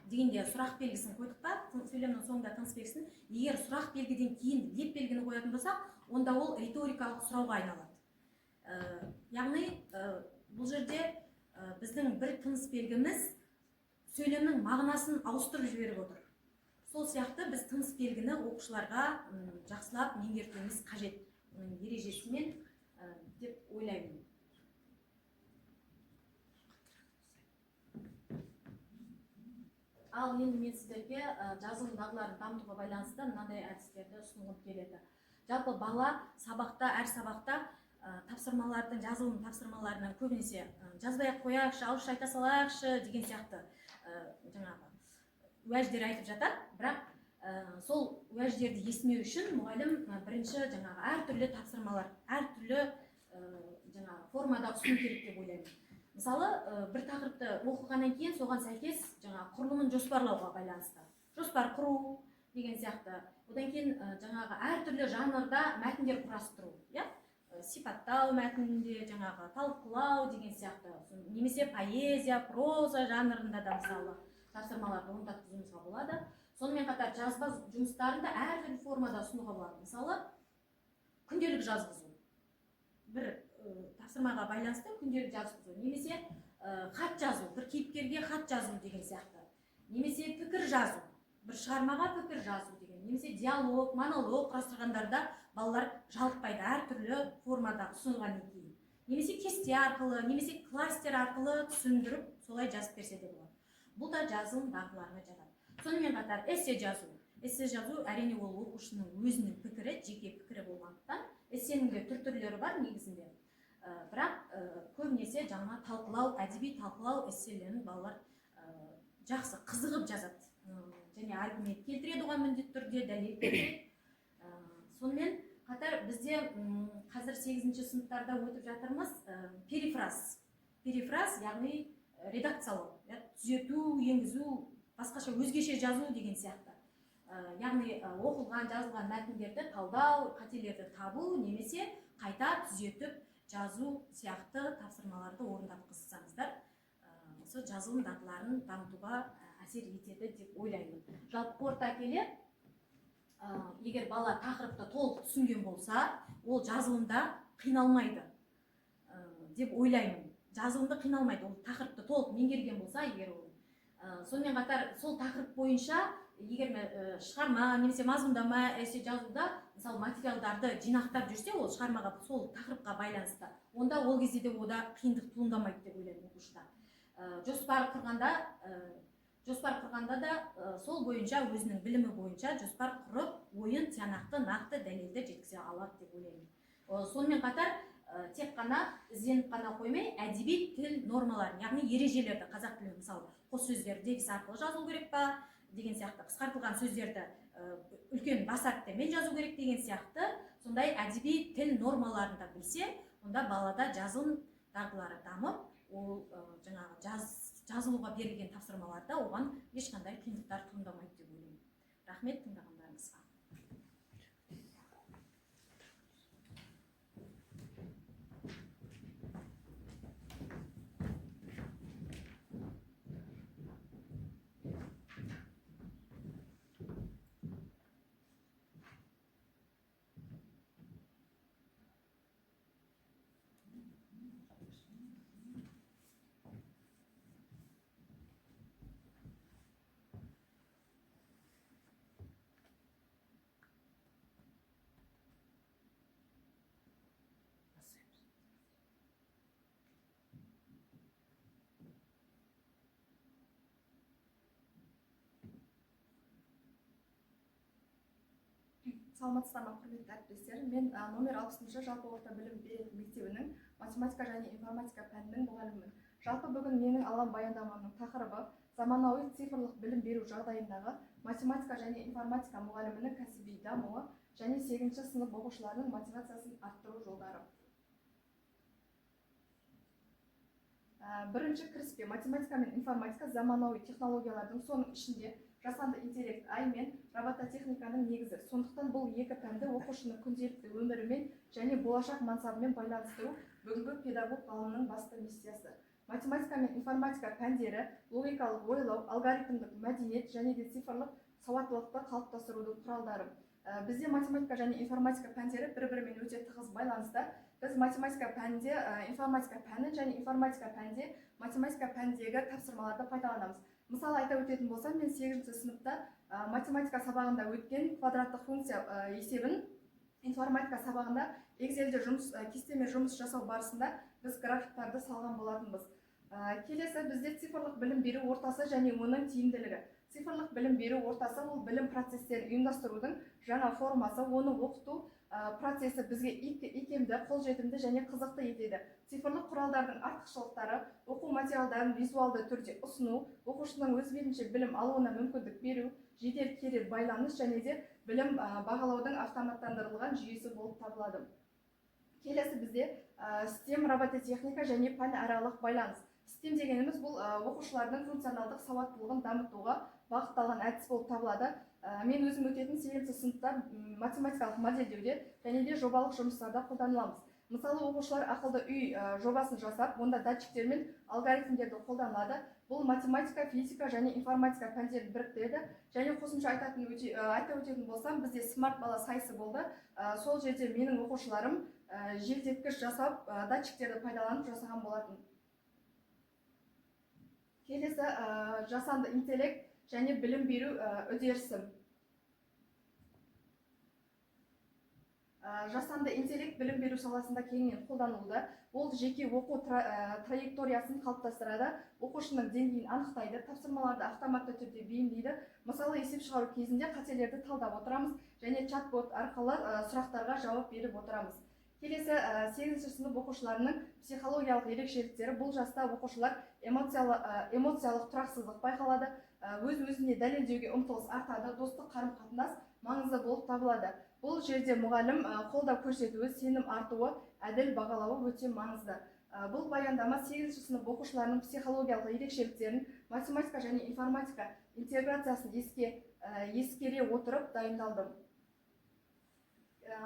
дегенде сұрақ белгісін қойдық па, сөйлемнің соңында тыныс белгісін, егер сұрақ белгіден кейін леп белгіні қоятын болсақ, онда ол риторикалық сұрауға айналады. Яғни бұл жерде біздің бір тыныс белгіміз сөйлемнің мағынасын ауыстырып жіберіп отыр. Сол сияқты біз тыныс белгіні оқушыларға жақсылап меңгертуіміз қажет, оның ережесімен деп ойлаймын. Ал енді мен сіздерге жазылым дағдыларын дамытуға байланысты мынандай әдістерді ұсынғым келеді. Жалпы бала сабақта, әр сабақта тапсырмалардың, жазылым тапсырмаларынан көбінесе жазбай қояқшы, ауызша айта салайықшы деген сияқты уәждер айтып жатады, бірақ сол уәждерді естімеу үшін мұғалім бірінші әртүрлі тапсырмалар, әртүрлі формада ұсыну керек деп ойлаймын. Мысалы, бір тақырыпты оқығаннан кейін соған сәйкес құрылымын жоспарлауға байланысты. Жоспар құру деген сияқты. Одан кейін әртүрлі жанрда мәтіндер құрастыру, сипаттау мәтінінде, талқылау деген сияқты. Немесе поэзия, проза жанрында да мысалы тапсырмаларды орындатқызуымызға болады. Сонымен қатар жазба жұмыстарын да әртүрлі формада ұсынуға болады. Мысалы, күнделік жазғызу. Бір тапсырмаға байланысты күнделік жазғызу. Немесе хат жазу, бір кейіпкерге хат жазу деген сияқты. Немесе пікір жазу, бір шығармаға пікір жазу деген. Немесе диалог, монолог құрастырғандарда балалар жалықпайды, әртүрлі формада ұсынылғаннан кейін. Немесе кесте арқылы, немесе кластер арқылы түсіндіріп, солай жазып берсе де болады. Бұл да жазылым дағдыларына жатады. Сонымен қатар эссе жазу. Эссе жазу әрине ол оқушының өзінің пікірі, жеке пікірі болғандықтан, эссенің де түрлері бар негізінде. Бірақ көбінесе талқылау, әдеби талқылау эсселерін балалар жақсы қызығып жазады. Және аргумент келтіреді оған міндетті түрде, дәлел келтіреді. Сонымен қатар бізде қазір 8-ші сыныптарда өтіп жатырмыз перифраз. Перифраз, яғни редакциялау, түзету, енгізу, басқаша өзгеше жазу деген сияқты. Яғни оқылған, жазылған мәтіндерді талдау, қателерді табу, немесе қайта түзетіп жазу сияқты тапсырмаларды орындатқызсаңыздар, осы жазылым дағдыларын дамытуға әсер етеді деп ойлаймын. Жалпы қорыта келе, егер бала тақырыпты толық түсінген болса, ол жазылымда қиналмайды деп ойлаймын. Жазылымда қиналмайды, ол тақырыпты толық меңгерген болса, егер ол. Сонымен қатар сол тақырып бойынша, егер шығарма немесе мазмұндама эссе жазуда мысалы материалдарды жинақтап жүрсе ол шығармаға сол тақырыпқа байланысты, онда ол кезде де ода қиындық туындамайды деп ойлаймын оқушыда. Жоспар құрғанда да сол бойынша өзінің білімі бойынша жоспар құрып, ойын тиянақты, нақты, дәлелді жеткізе алады деп ойлаймын. Сонымен қатар тек қана ізденіп қана қоймай, әдеби тіл нормаларын, яғни ережелерді, қазақ тілі мысалы қос сөздерді дегіс арқылы жазу керек па деген сияқты, қысқартылған сөздерді үлкен бас әріптермен жазу керек деген сияқты, сондай әдеби тіл нормаларын да білсе, онда балада жазылым дағдылары дамып, ол жаңағы жазылуға берілген тапсырмаларда оған ешқандай қиындықтар туындамайды деп ойлаймын. Рахмет тыңдағандарыңызға. Саламатсыздар ма, құрметті әріптестер. Мен номер 60-шы жалпы орта білім беретін мектебінің математика және информатика пәнінің мұғалімімін. Жалпы бүгін менің алған баяндамамның тақырыбы заманауи цифрлық білім беру жағдайындағы математика және информатика мұғалімінің кәсіби дамуы және 8-ші сынып оқушыларының мотивациясын арттыру жолдары. Бірінші кіріспе математика мен информатика заманауи технологиялардың соның ішінде жасанды интеллект ай мен робототехниканың негізі. Сондықтан бұл екі пәнді оқушының күнделікті өмірімен және болашақ мансабымен байланыстыру бүгінгі педагог ғалымның басты миссиясы. Математика мен информатика пәндері логикалық ойлау, алгоритмдік мәдениет және де цифрлық сауаттылықты қалыптастырудың құралдары. Бізде математика және информатика пәндері бір-бірімен өте тығыз байланыста. Біз математика пәнінде информатика пәнін және информатика пәнінде математика пәніндегі тапсырмаларды пайдаланамыз. Мысалы айта өтетін болсам, мен 8-ші сыныпта математика сабағында өткен квадраттық функция есебін информатика сабағында Excel'де кестемен жұмыс жасау барысында біз графиктарды салған болатынбыз. Келесі бізде цифрлық білім беру ортасы және оның тиімділігі. Цифрлық білім беру ортасы ол білім процестерін ұйымдастырудың жаңа формасы, оны оқыту процесі бізге икемді, қолжетімді және қызықты етеді. Цифрлық құралдардың артықшылықтары, оқу материалдарын визуалды түрде ұсыну, оқушының өз бетінше білім алуына мүмкіндік беру, жедел кері байланыс және де білім бағалаудың автоматтандырылған жүйесі болып табылады. Келесі бізде STEM робототехника және пәнаралық байланыс. STEM дегеніміз бұл оқушылардың функционалдық сауаттылығын дамытуға бағытталған әдіс болып табылады. Мен өзім өтетін 8-ші сыныпта математикалық модельдеуде және де жобалық жұмыстарда қолданыламыз. Мысалы, оқушылар ақылды үй жобасын жасап, онда датчиктер мен алгоритмдерді қолданылады. Бұл математика, физика және информатика пәндерін біріктіреді. Және қосымша айта өтетін болсам, бізде смарт бала сайысы болды. Сол жерде менің оқушыларым желдеткіш жасап, датчиктерді пайдаланып жасаған болатын. Келесі жасанды интеллект және білім беру үдерісі. Жасанды интеллект білім беру саласында кеңінен қолданылуда. Ол жеке оқу траекториясын қалыптастырады, оқушының деңгейін анықтайды, тапсырмаларды автоматты түрде бейімдейді. Мысалы, есеп шығару кезінде қателерді талдап отырамыз және чат-бот арқылы сұрақтарға жауап беріп отырамыз. Келесі 8-ші сынып оқушыларының психологиялық ерекшеліктері. Бұл жаста оқушылар эмоциялық тұрақсыздық байқалады, өз-өзіне дәлелдеуге ұмтылыс артады, достық қарым-қатынас маңызды болып табылады. Бұл жерде мұғалім қолдау көрсетуі, сенім артуы, әділ бағалауы өте маңызды. Бұл баяндама 8-ші сынып оқушыларының психологиялық ерекшеліктерін, математика және информатика интеграциясын ескере отырып дайындалды.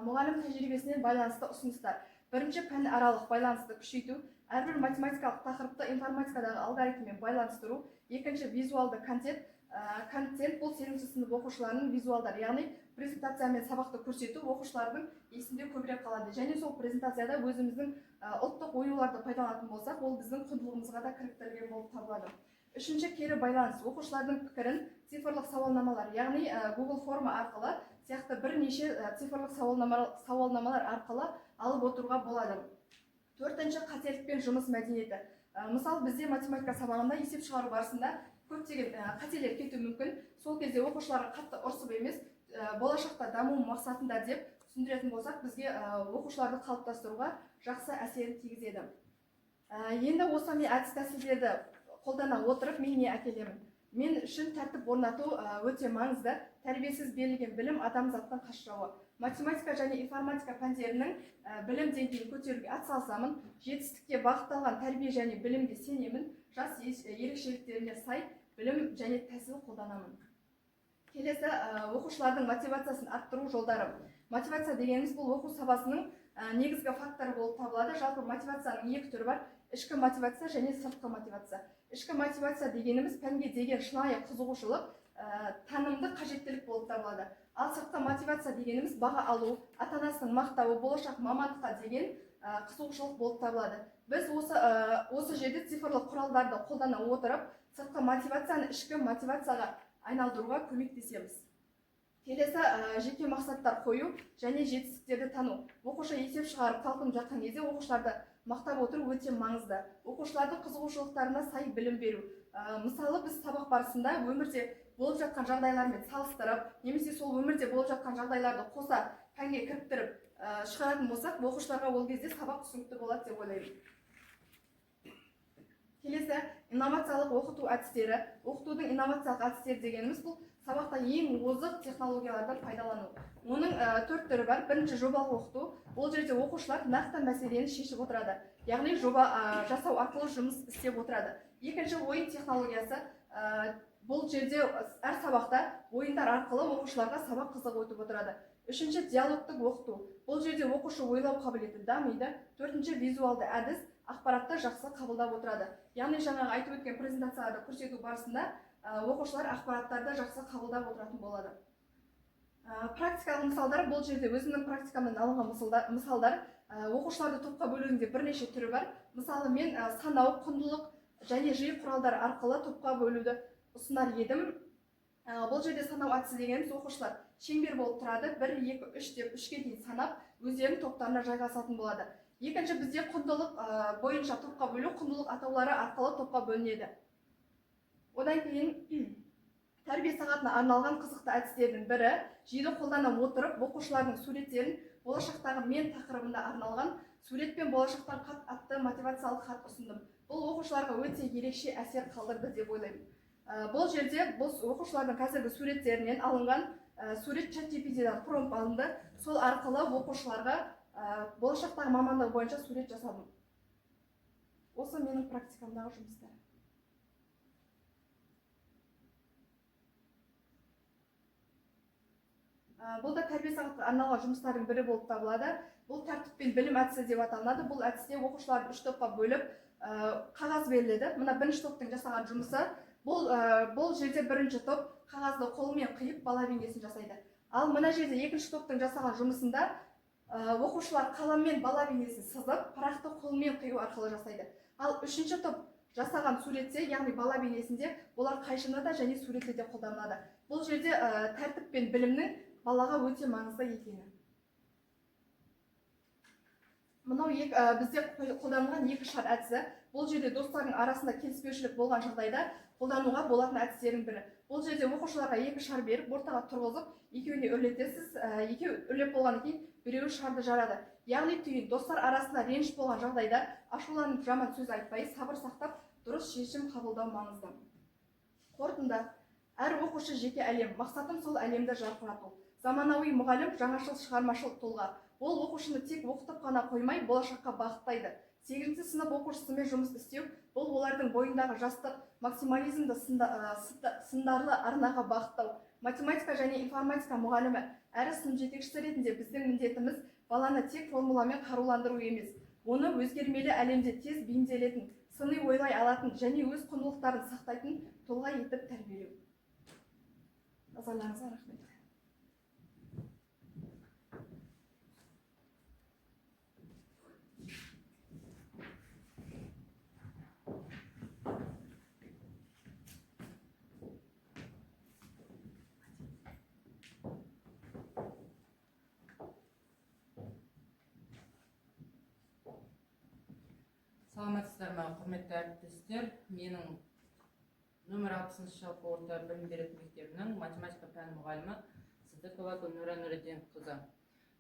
Мұғалім тәжірибесінен байланысты ұсыныстар. Бірінші пәнаралық байланысты күшейту, әрбір математикалық тақырыпты информатикадағы алгоритммен байланыстыру. Екінші визуалды контент. Бұл 8-ші сынып оқушыларының визуалдары, яғни презентациямен сабақты көрсету оқушылардың есінде көбірек қалады. Және сол презентацияда өзіміздің ұлттық оюларды пайдаланатын болсақ, ол біздің құндылығымызға да кіріктірілген болып табылады. Үшінші кері байланыс. Оқушылардың пікірін цифрлық сауалнамалар, яғни Google форма арқылы сияқты бірнеше цифрлық сауалнамалар арқылы алып отыруға болады. Төртінші, қателікпен жұмыс мәдениеті. Мысалы, бізде математика сабағында есеп шығару барысында көптеген қателер кетуі мүмкін. Сол кезде оқушыларға қатты ұрсып емес, болашақта даму мақсатында деп түсіндіретін болсақ, бізге оқушыларды қалыптастыруға жақсы әсерін тигізеді. Енді осы мен әдіс тәсілдерді қолдана отырып мен не әкелемін? Мен үшін тәртіп орнату өте маңызды. Тәрбиесіз берілген білім адамзаттан қашырауы. Математика және информатика пәндерінің білім деңгейін көтеруге атсалысамын. Жетістікке бағытталған тәрбие және білімге сенемін. Жас ерекшеліктеріне сай білім және тәсіл қолданамын. Келесі, оқушылардың мотивациясын арттыру жолдары. Мотивация дегеніміз бұл оқу сапасының негізгі факторы болып табылады. Жалпы мотивацияның екі түрі бар: ішкі мотивация және сыртқы мотивация. Ішкі мотивация дегеніміз пәнге деген шынайы қызығушылық, танымды қажеттілік болып табылады. Ал сыртқы мотивация дегеніміз баға алу, ата-анасының мақтауы, болашақ мамандыққа деген қызығушылық болып табылады. Біз осы жерде цифрлық құралдарды қолдана отырып, сыртқы мотивацияны ішкі мотивацияға айналдыруға көмектесеміз. Келесі, жеке мақсаттар қою және жетістіктерді тану. Оқушы есеп шығарып талқыланып жатқан кезде оқушыларды мақтап отыру өте маңызды. Оқушылардың қызығушылықтарына сай білім беру. Мысалы, біз сабақ барысында өмірде болып жатқан жағдайлармен салыстырып, немесе сол өмірде болып жатқан жағдайларды қоса пәнге кіріктіріп шығаратын болсақ, оқушыларға ол кезде сабақ түсінікті болады деп ойлаймын. Келесі, инновациялық оқыту әдістері. Оқытудың инновациялық әдістері дегеніміз бұл сабақта ең озық технологиялардан пайдалану. Оның 4 түрі бар. Бірінші, жобалық оқыту. Ол жерде оқушылар нақты мәселені шешіп отырады. Яғни жоба жасау арқылы жұмыс істеп отырады. Екінші, ойын технологиясы. Бұл жерде әр сабақта ойындар арқылы оқушыларға сабақ қызық өтіп отырады. Үшінші, диалогтық оқыту. Бұл жерде оқушы ойлау қабілеті дамиды. Төртінші, визуалды әдіс. Ақпаратты жақсы қабылдап отырады. Яғни жаңағы айтып өткен презентацияда көрсету барысында оқушылар ақпараттарды жақсы қабылдап отыратын болады. Практикалық мысалдар. Бұл жерде өзімнің практикамнан алынған мысалдар. Оқушыларды топқа бөлуінде бірнеше түрі бар. Мысалы, мен санау, құндылық және жиі құралдар арқылы топқа бөлуді ұсынар едім. Бұл жерде санау әдісі дегеніміз оқушылар шеңбер болып тұрады. 1, 2, 3 деп 3-ке дейін санап, өздерінің топтарына жайғасатын болады. Екінші, бізде құндылық бойынша топқа бөлу, құндылық атаулары арқылы топқа бөлінеді. Одан кейін тәрбие сағатына арналған қызықты әдістердің бірі, жиі қолдана отырып оқушылардың суреттерін болашақтағы мен тақырыбында арналған суретпен болашақтан хат атты мотивациялық хат ұсындым. Бұл оқушыларға өте ерекше әсер қалдырды деп ойлаймын. Бұл жерде оқушылардың қазіргі суреттерінен алынған сурет ChatGPT-дан промпт алынды. Сол арқылы оқушыларға болашақтағы мамандығы бойынша сурет жасадым. Осы менің практикамдағы жұмыстар. Бұл да тәрбие сағатына арналған жұмыстардың бірі болып табылады. Бұл тәртіппен білім әдісі деп аталынады. Бұл әдісте оқушыларды 3 топқа бөліп қағаз беріледі. Мына бірінші топтың жасаған жұмысы. Бұл жерде бірінші топ қағазды қолымен қиып бала бейнесін жасайды. Ал мына жерде екінші топтың жасаған жұмысында оқушылар қаламмен бала бейнесін сызып, парақты қолмен қию арқылы жасайды. Ал үшінші топ жасаған суретте, яғни бала бейнесінде, олар қайшында және суретте де қолданылады. Бұл жерде тәртіп пен білімнің балаға өте маңызды екені. Мынау бізде қолданылған 2 шар әдісі. Бұл жерде достардың арасында келіспеушілік болған жағдайда қолдануға болатын әдістердің бірі. Бұл жерде оқушыларға 2 шар беріп, ортаға тұрғызып, екеуіне үрлетесіз. Екеу үрлеп болғаннан кейін біреуі шарды жарады. Яғни түйін, достар арасында реніш болған жағдайда ашуланып жаман сөз айтпай, сабыр сақтап, дұрыс шешім қабылдау маңызды. Қорытынды. Әр оқушы жеке әлем, мақсатым сол әлемді жарқырату. Заманауи мұғалім жаңашыл шығармашыл тұлға. Ол оқушыны тек оқытып қана қоймай, болашаққа бағыттайды. 8-ші сынып оқушысымен жұмыс істеу, бұл олардың бойындағы жастық, максимализмді сындарлы арнаға бағыттау. Математика және информатика мұғалімі әрі сынып жетекшісі ретінде біздің міндетіміз баланы тек формуламен қаруландыру емес, оны өзгермелі әлемде тез бейімделетін, сыни ойлай алатын және өз құндылықтарын сақтайтын тұлға етіп тәрбиелеу. Назарларыңызға рахмет. Саламатсыздар ма, құрметті әріптестер. Менің нөмір 60 жалпы орта білім беретін мектебінің математика пәні мұғалімі Сыдықова Гүлнұра Нұриденқызы.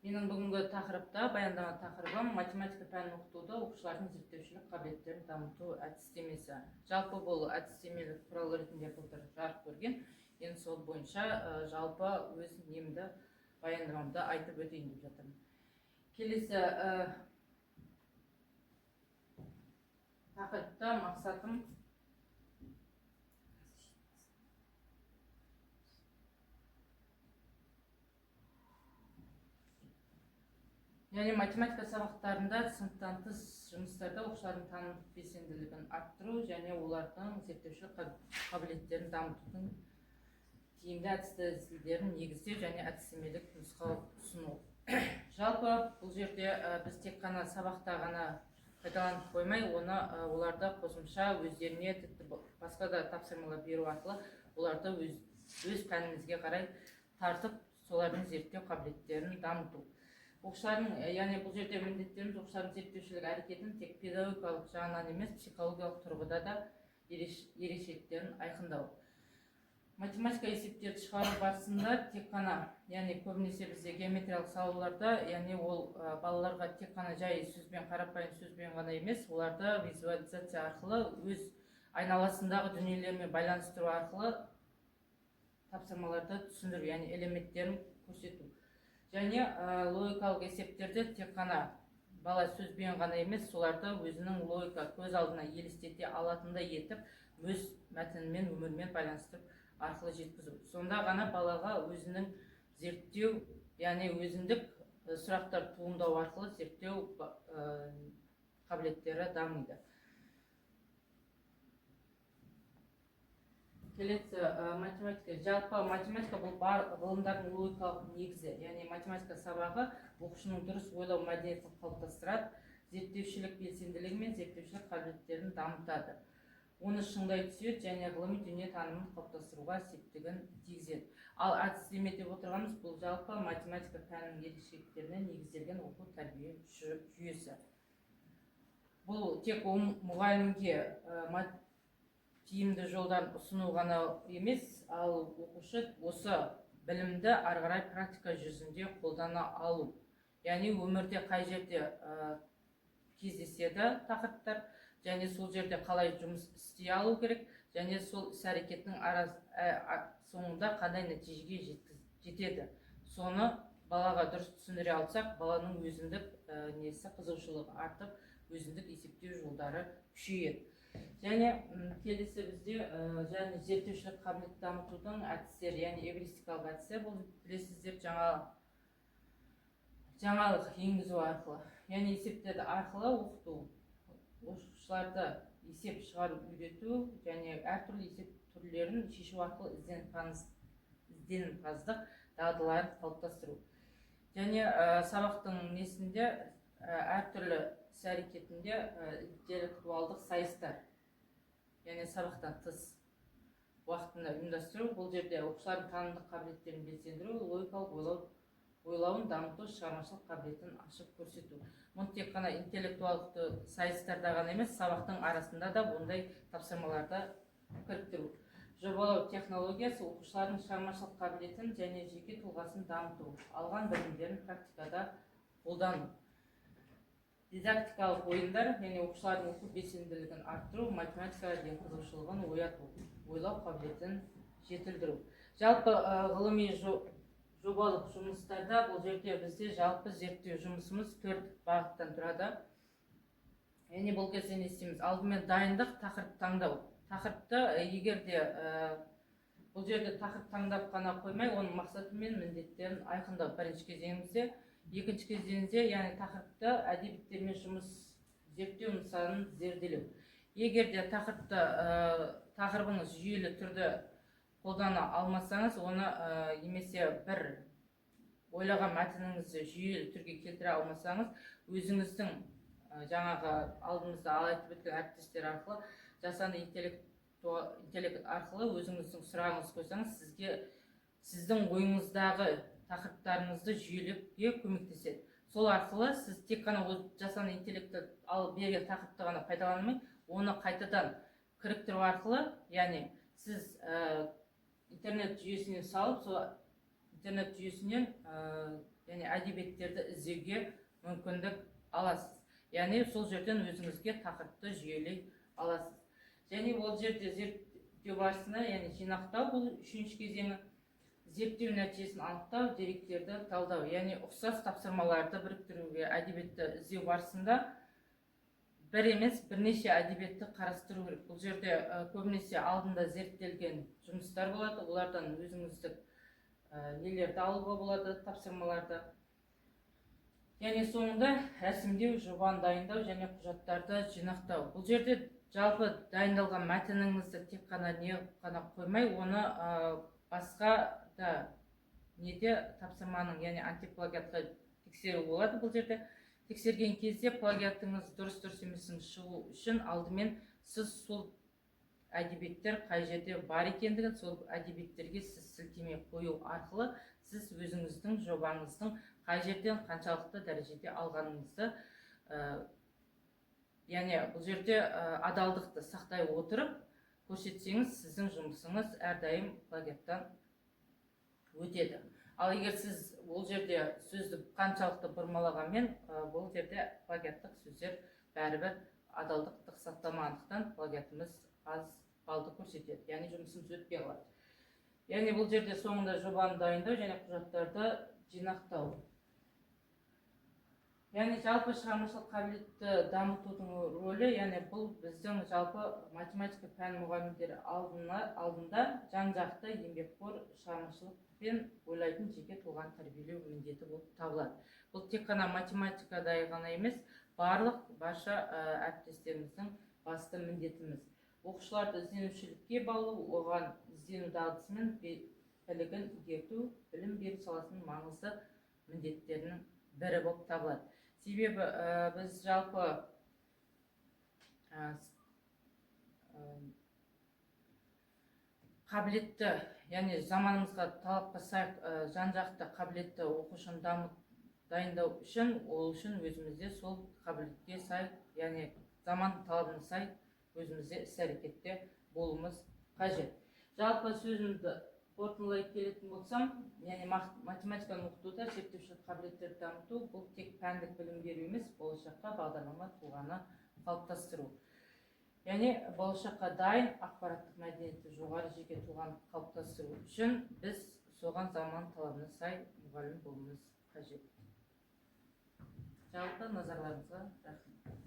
Менің бүгінгі тақырыпта баяндама тақырыбым математика пәнін оқытуда оқушылардың зерттеушілік қабілеттерін дамыту әдістемесі. Жалпы бұл әдістемелік құрал ретінде былтыр жарық көрген. Енді сол бойынша жалпы өз немді баяндамамды айтып өтейін деп жатырмын. Келесі тақырыпта мақсатым яғни математика сабақтарында сыныптан тыс жұмыстарда оқушылардың танымдық белсенділігін арттыру және олардың зерттеушілік қабілеттерін дамытудың тиімді әдіс-тәсілдерін негіздеу және әдістемелік нұсқау ұсыну. Жалпы бұл жерде біз тек қана сабақта ғана пайдаланып қоймай, оларды қосымша өздеріне тіпті басқа да тапсырмалар беру арқылы оларды өз пәнімізге қарай тартып, солардың зерттеу қабілеттерін дамыту. Оқушылардың, яғни бұл жерде міндеттеріміз оқушылардың зерттеушілік әрекетін тек педагогикалық жағынан емес, психологиялық тұрғыда да ерекшеліктерін айқындау. Математика есептерді шығару барысында тек қана, яғни көбінесе бізде геометриялық сауалдарда, яғни ол балаларға тек қана жай сөзбен, қарапайым сөзбен ғана емес, оларды визуализация арқылы өз айналасындағы дүниелермен байланыстыру арқылы тапсырмаларды түсіндіру, яғни элементтерін көрсету. Және логикалық есептерді тек қана бала сөзбен ғана емес, соларды өзінің логика көз алдына елестете алатындай етіп, өз мәтінімен, өмірмен байланыстырып арқылы жеткізу. Сонда ғана балаға өзінің зерттеу, яғни өзіндік сұрақтар туындау арқылы зерттеу қабілеттері дамиды. Келесі математика. Жалпы математика бұл ғылымдардың логикалық негізі, яғни математика сабағы оқушының дұрыс ойлау мәдениетін қалыптастырады, зерттеушілік белсенділігі мен зерттеушілік қабілеттерін дамытады. Оны шыңдай түседі және ғылыми дүние танымын қалыптастыруға септігін тигізеді. Ал әдістеме деп отырғанымыз бұл жалпы математика пәнінің ерекшеліктеріне негізделген оқу тәрбие жүйесі. Бұл тек мұғалімге тиімді жолдан ұсыну ғана емес, ал оқушы осы білімді ары қарай практика жүзінде қолдана алу. Яғни өмірде қай жерде кездеседі тақырыптар, және сол жерде қалай жұмыс істей алу керек, және сол іс-әрекеттің соңында қандай нәтижеге жетеді. Соны балаға дұрыс түсіндіре алсақ, баланың өзіндік қызығушылығы артып, өзіндік есептеу жолдары күшейеді. Және келесі бізде зерттеушілік қабілетті дамытудың әдістері, яғни эвристикалық әдістер, бұл білесіздер жаңалық енгізу арқылы, яғни есептерді арқылы оқыту, оқушыларды есеп шығару үйрету және әртүрлі есеп түрлерін шешу арқылы ізденімпаздық дағдыларын қалыптастыру. Және сабақтың несінде әртүрлі іс-әрекетінде интеллектуалдық сайыстар, яғни сабақтан тыс уақытында ұйымдастыру. Бұл жерде оқушылардың танымдық қабілеттерін белсендіру, логикалық ойлауын дамыту, шығармашылық қабілетін ашып көрсету. Мұны тек қана интеллектуалдық сайыстарда ғана емес, сабақтың арасында да бұндай тапсырмаларды кіріктіру. Жобалау технологиясы оқушылардың шығармашылық қабілетін және жеке тұлғасын дамыту, алған білімдерін практикада қолдану. Дидактикалық ойындар, яғни оқушылардың оқу белсенділігін арттыру, математикаға деген қызығушылығын ояту, ойлау қабілетін жетілдіру. Жалпы ғылыми жобалық жұмыстарда бұл жерде бізде жалпы зерттеу жұмысымыз 4 бағыттан тұрады. Яғни бұл кезде не істейміз? Алдымен дайындық, тақырып таңдау. Тақырыпты егерде бұл жерде тақырып таңдап қана қоймай, оның мақсаты мен міндеттерін айқындау бірінші кезеңімізде. Екінші кезеңде, яғни тақырыпты әдебиеттермен жұмыс зерттеу нысанын зерделеу. Егерде тақырыбыңыз жүйелі түрде қолдана алмасаңыз, оны немесе бір ойлаған мәтініңізді жүйелі түрге келтіре алмасаңыз, өзіңіздің жаңағы алдымызда айтып өткен әріптестер арқылы жасанды интеллект арқылы өзіңіздің сұрағыңыз қойсаңыз, сіздің ойыңыздағы тақырыптарыңызды жүйелеуге көмектеседі. сол арқылы сіз тек қана жасанды интеллектті алып берген тақырыпты ғана пайдаланмай, оны қайтадан кіріктіру арқылы, яғни сіз интернет жүйесінен салып, сол интернет жүйесінен яғни әдебиеттерді іздеуге мүмкіндік аласыз. Яғни сол жерден өзіңізге тақырыпты жүйелей аласыз. Және ол жерде зерттеу барысында, яғни жинақтау, бұл үшінші кезеңі, зерттеу нәтижесін анықтау, деректерді талдау, яғни ұқсас тапсырмаларды біріктіруге әдебиетті іздеу барысында бір емес бірнеше әдебиетті қарастыру керек. Бұл жерде көбінесе алдында зерттелген жұмыстар болады, олардан өзіңіздік нелерді алуға болады, тапсырмаларды. Яғни соңында рәсімдеу, жобаны дайындау және құжаттарды жинақтау. Бұл жерде жалпы дайындалған мәтініңізді тек қана не қана қоймай, оны басқа да неде тапсырманың, яғни антиплагиатқа тексеру болады. Бұл жерде тексерген кезде плагиатыңыз дұрыс емесін шығу үшін алдымен сіз сол әдебиеттер қай жерде бар екендігін, сол әдебиеттерге сіз сілтеме қою арқылы сіз өзіңіздің жобаңыздың қай жерден қаншалықты дәрежеде алғаныңызды, яғни бұл жерде адалдықты сақтай отырып көрсетсеңіз, сіздің жұмысыңыз әрдайым плагиаттан өтеді. Ал егер сіз бұл жерде сөзді қаншалықты бұрмалағанмен, бұл жерде плагиаттық сөздер бәрібір адалдықты сақтамағандықтан плагиатымыз аз балды көрсетеді, яғни жұмысымыз өтпей қалады. Яғни бұл жерде соңында жобаны дайындау және құжаттарды жинақтау. Яғни жалпы шығармашылық қабілетті дамытудың рөлі, яғни бұл біздің жалпы математика пән мұғалімдері алдында жан-жақты еңбекқор шығармашылықпен ойлайтын жеке тұлғаны тәрбиелеу міндеті болып табылады. Бұл тек қана математикада ғана емес, барша әріптестеріміздің басты міндетіміз. Оқушыларды ізденушілікке баулу, оған іздену дағдысы мен білігін игерту білім беру саласының маңызды міндеттерінің бірі болып табылады. Себебі біз жалпы қабілетті, яғни заманымызға талапқа сай жан-жақты қабілетті оқушыны дайындау үшін, ол үшін өзімізде сол қабілетке сай, яғни заман талабына сай өзімізде іс-әрекетте болуымыз қажет. Жалпы сөзімді қорытындылай келетін болсам, яғни математиканы оқытуда зерттеушілік қабілеттерді дамыту, бұл тек пәндік білім беру емес, болашаққа бағдарлама тұлғаны қалыптастыру. Яғни болашаққа дайын ақпараттық мәдениеті жоғары жеке тұлғаны қалыптастыру үшін біз соған заман талабына сай мұғалім болуымыз қажет. Жалпы назарларыңызға рахмет.